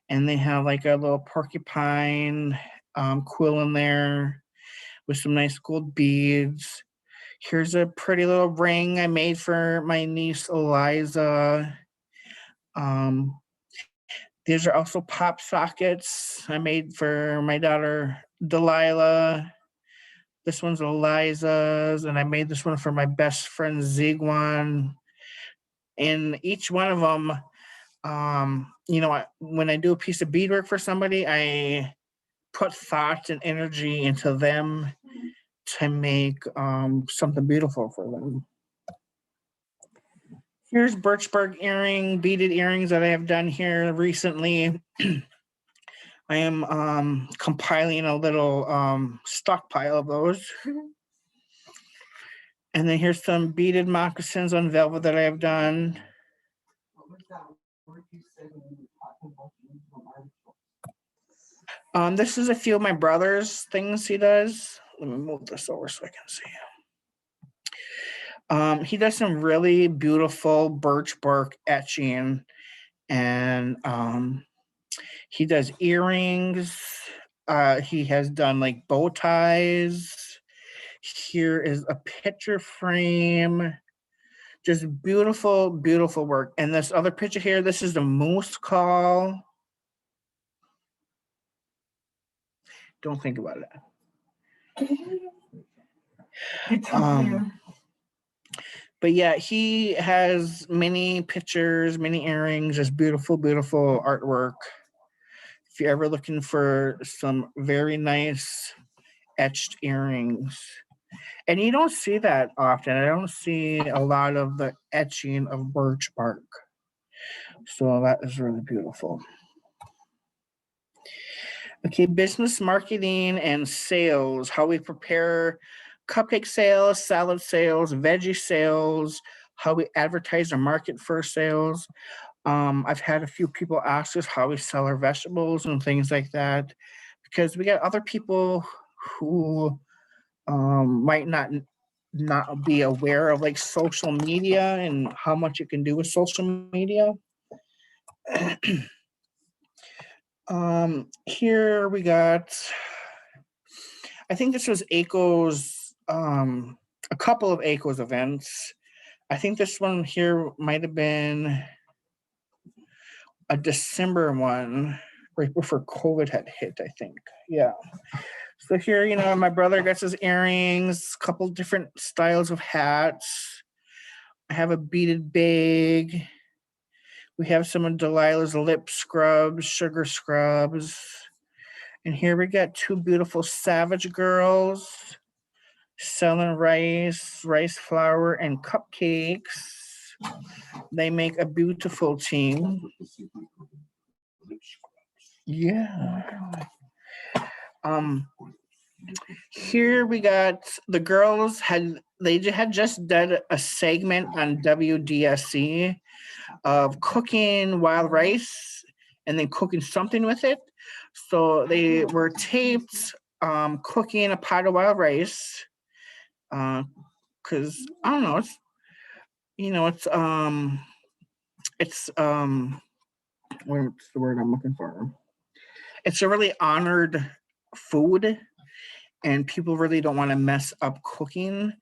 and they have like a little porcupine quill in there with some nice gold beads. Here's a pretty little ring I made for my niece Eliza. These are also pop sockets I made for my daughter Delilah. This one's Eliza's, and I made this one for my best friend Zigwan. And each one of them, when I do a piece of beadwork for somebody, I put thought and energy into them to make something beautiful for them. Here's birch bark beaded earrings that I have done here recently. I am compiling a little stockpile of those. And then here's some beaded moccasins on velvet that I have done. This is a few of my brother's things he does. Let me move this over so I can see. He does some really beautiful birch bark etching, and he does earrings. He has done like bow ties. Here is a picture frame. Just beautiful, beautiful work. And this other picture here, this is the moose call. Don't think about it. But yeah, he has many pictures, many earrings, just beautiful, beautiful artwork. If you're ever looking for some very nice etched earrings. And you don't see that often. I don't see a lot of the etching of birch bark. So that is really beautiful. Okay, business marketing and sales, how we prepare cupcake sales, salad sales, veggie sales, how we advertise or market for sales. I've had a few people ask us how we sell our vegetables and things like that, because we got other people who might not be aware of like social media and how much you can do with social media. Here we got, I think this was ACO's, a couple of ACO's events. I think this one here might have been a December one, right before COVID had hit, I think. Yeah. So here, my brother gets his earrings, a couple different styles of hats. I have a beaded bag. We have some of Delilah's lip scrubs, sugar scrubs. And here we got two beautiful Savage girls selling rice flour, and cupcakes. They make a beautiful team. Yeah. Here we got the girls had just done a segment on WDSC of cooking wild rice and then cooking something with it. So they were taped cooking a pot of wild rice. Because I don't know, it's what's the word I'm looking for? It's a really honored food, and people really don't want to mess up cooking.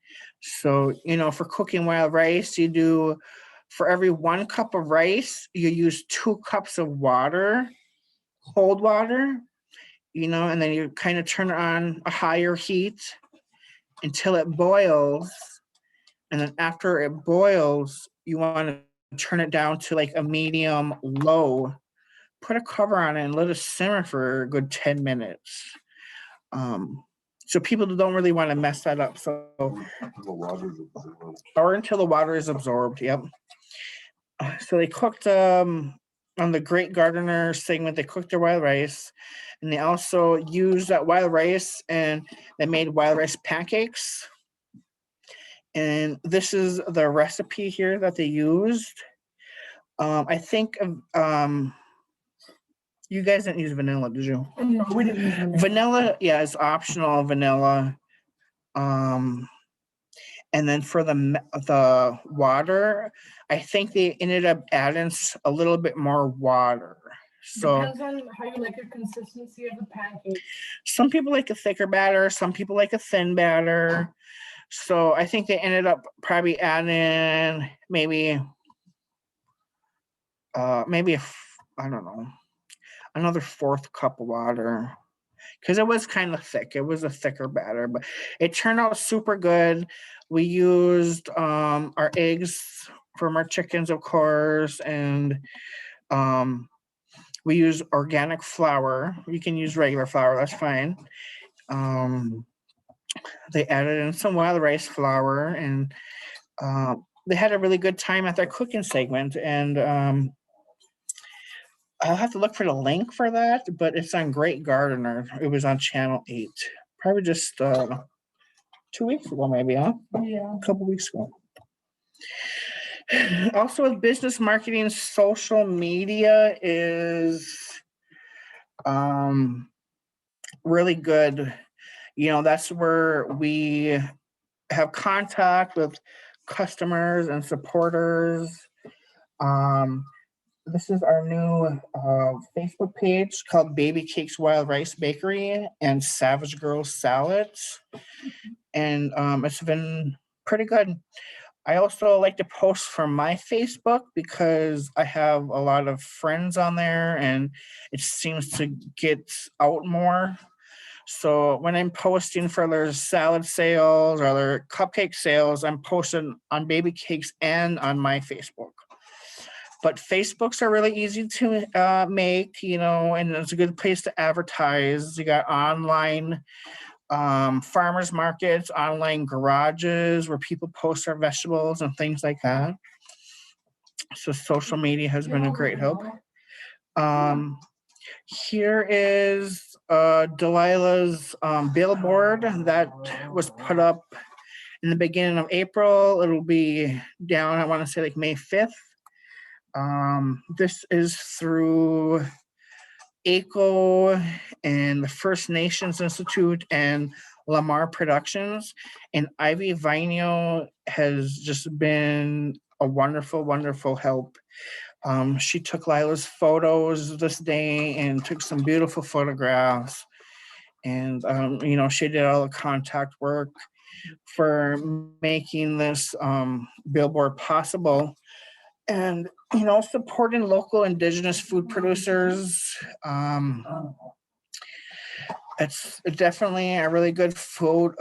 So, for cooking wild rice, you do, for every 1 cup of rice, you use 2 cups of water, cold water, and then you kind of turn it on a higher heat until it boils. And then after it boils, you want to turn it down to like a medium low, put a cover on it and let it simmer for a good 10 minutes. So people don't really want to mess that up. So, or until the water is absorbed. Yep. So they cooked on the Great Gardener segment. They cooked their wild rice, and they also used that wild rice and they made wild rice pancakes. And this is the recipe here that they used. I think you guys didn't use vanilla, did you? No, we didn't use vanilla. Vanilla, yeah, is optional, vanilla. And then for the water, I think they ended up adding a little bit more water. So depends on how you like your consistency of the pancake. Some people like a thicker batter, some people like a thin batter. So I think they ended up probably adding maybe I don't know, another 4th cup of water because it was kind of thick. It was a thicker batter, but it turned out super good. We used our eggs from our chickens, of course, and we use organic flour. You can use regular flour, that's fine. They added in some wild rice flour, and they had a really good time at their cooking segment. And I'll have to look for the link for that, but it's on Great Gardener. It was on Channel 8, probably just 2 weeks ago, maybe, huh? Yeah. A couple weeks ago. Also, with business marketing, social media is really good. That's where we have contact with customers and supporters. This is our new Facebook page called Baby Cakes Wild Rice Bakery and Savage Girls Salads. And it's been pretty good. I also like to post from my Facebook because I have a lot of friends on there and it seems to get out more. So when I'm posting for their salad sales or their cupcake sales, I'm posting on Baby Cakes and on my Facebook. But Facebooks are really easy to make, and it's a good place to advertise. You got online farmers markets, online garages where people post their vegetables and things like that. So social media has been a great help. Here is Delilah's billboard that was put up in the beginning of April. It'll be down, I want to say like May 5th. This is through ACO and the First Nations Institute and Lamar Productions. And Ivy Vineo has just been a wonderful, wonderful help. She took Lila's photos this day and took some beautiful photographs. And, she did all the contact work for making this billboard possible. And, supporting local indigenous food producers. It's definitely a really good food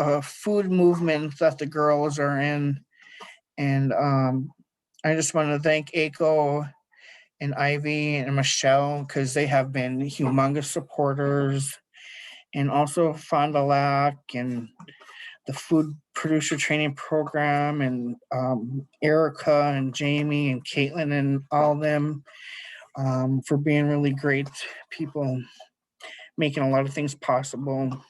movement that the girls are in. And I just want to thank ACO and Ivy and Michelle because they have been humongous supporters. And also Fond du Lac and the food producer training program and Erica and Jamie and Caitlin and all of them for being really great people, making a lot of things possible.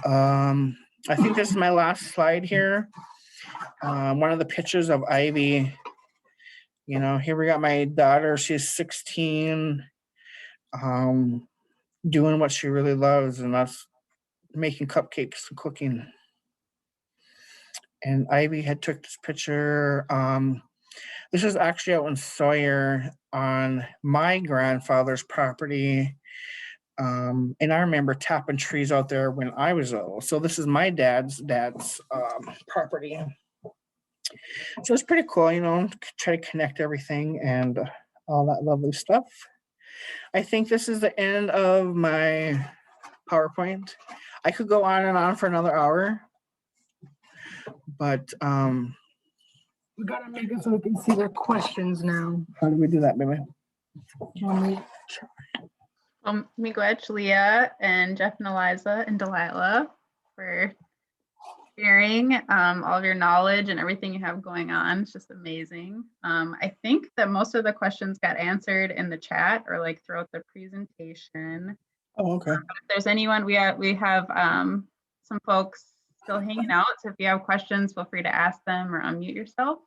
I think this is my last slide here. One of the pictures of Ivy. Here we got my daughter. She's 16, doing what she really loves, and that's making cupcakes and cooking. And Ivy had took this picture. This is actually out in Sawyer on my grandfather's property. And I remember tapping trees out there when I was little. So this is my dad's property. So it's pretty cool, try to connect everything and all that lovely stuff. I think this is the end of my PowerPoint. I could go on and on for another hour, but We gotta make it so we can see their questions now. how do we do that, baby? Miigwech, Leah, and Jeff and Eliza and Delilah for sharing all of your knowledge and everything you have going on. It's just amazing. I think that most of the questions got answered in the chat or like throughout the presentation. Oh, okay. But if there's anyone, we have some folks still hanging out. So if you have questions, feel free to ask them or unmute yourself.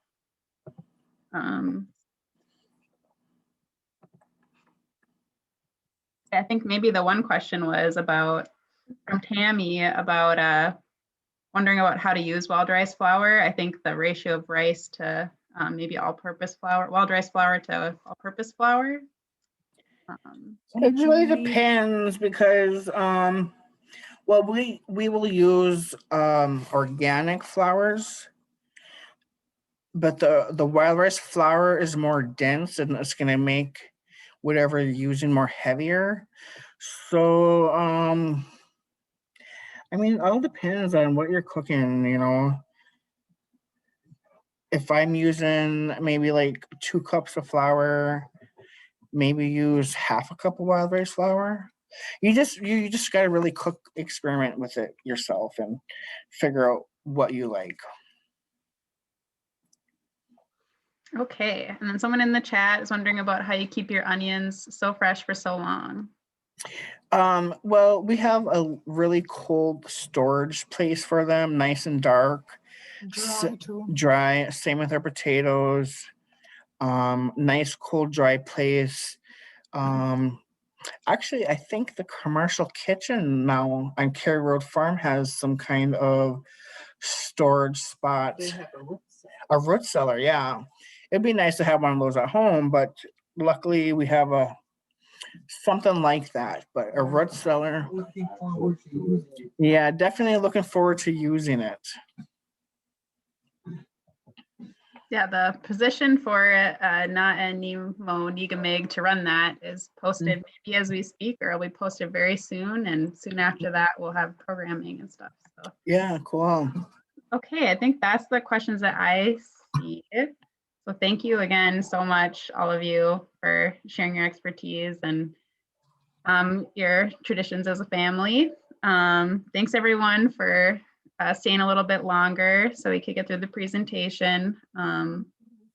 I think maybe the one question was from Tammy about wondering about how to use wild rice flour. I think the ratio of rice to maybe all-purpose flour, wild rice flour to all-purpose flour. It really depends because we will use organic flours, but the wild rice flour is more dense and it's going to make whatever you're using more heavier. So, I mean, it all depends on what you're cooking, you know. If I'm using maybe like 2 cups of flour, maybe use half a cup of wild rice flour. You just got to really experiment with it yourself and figure out what you like. Okay, and then someone in the chat is wondering about how you keep your onions so fresh for so long. Well, we have a really cold storage place for them, nice and dark. Dry. Same with our potatoes. Nice cold dry place. Actually, I think the commercial kitchen now on Cary Road Farm has some kind of storage spot. They have A root cellar, yeah. It'd be nice to have one of those at home, but luckily we have something like that. But a root cellar, yeah, definitely looking forward to using it. Yeah, the position for Na'Animo to run that is posted maybe as we speak, or it'll be posted very soon. And soon after that, we'll have programming and stuff. So Yeah, cool. okay, I think that's the questions that I see. So thank you again so much, all of you, for sharing your expertise and your traditions as a family. Thanks everyone for staying a little bit longer so we could get through the presentation. And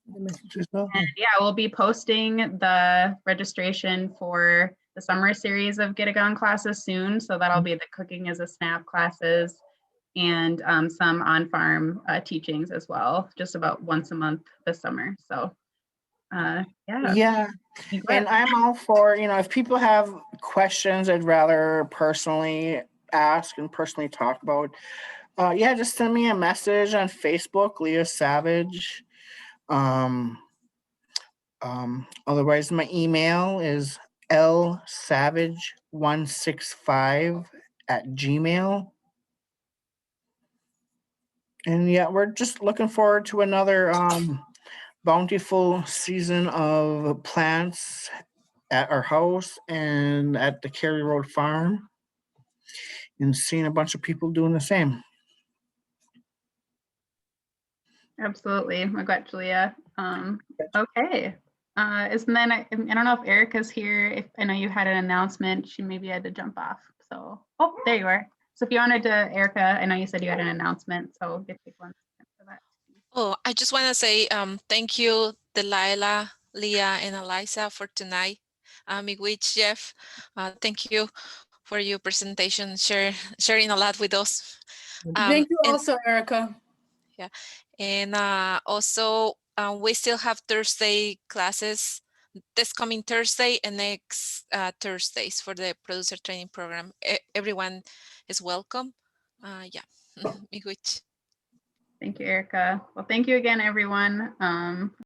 yeah, we'll be posting the registration for the summer series of Gitigaan classes soon. So that'll be the cooking as a snap classes and some on-farm teachings as well, just about once a month this summer. So Yeah. And I'm all for, you know, if people have questions I'd rather personally ask and personally talk about, yeah, just send me a message on Facebook, Leah Savage. Otherwise, my email is lsavage165@gmail. And yeah, we're just looking forward to another bountiful season of plants at our house and at the Cary Road Farm, and seeing a bunch of people doing the same. Absolutely. My God, Julia. Okay. And then I don't know if Erica's here. If I know you had an announcement, she maybe had to jump off. So, oh, there you are. So if you wanted to, Erica, I know you said you had an announcement, so get take one for that. Oh, I just want to say thank you, Delilah, Leah, and Eliza for tonight. Miigwech, Jeff, thank you for your presentation, sharing a lot with us. Thank you also, Erica. Yeah, and also we still have Thursday classes this coming Thursday and next Thursdays for the producer training program. Everyone is welcome. Yeah, miigwech. Thank you, Erica. Well, thank you again, everyone.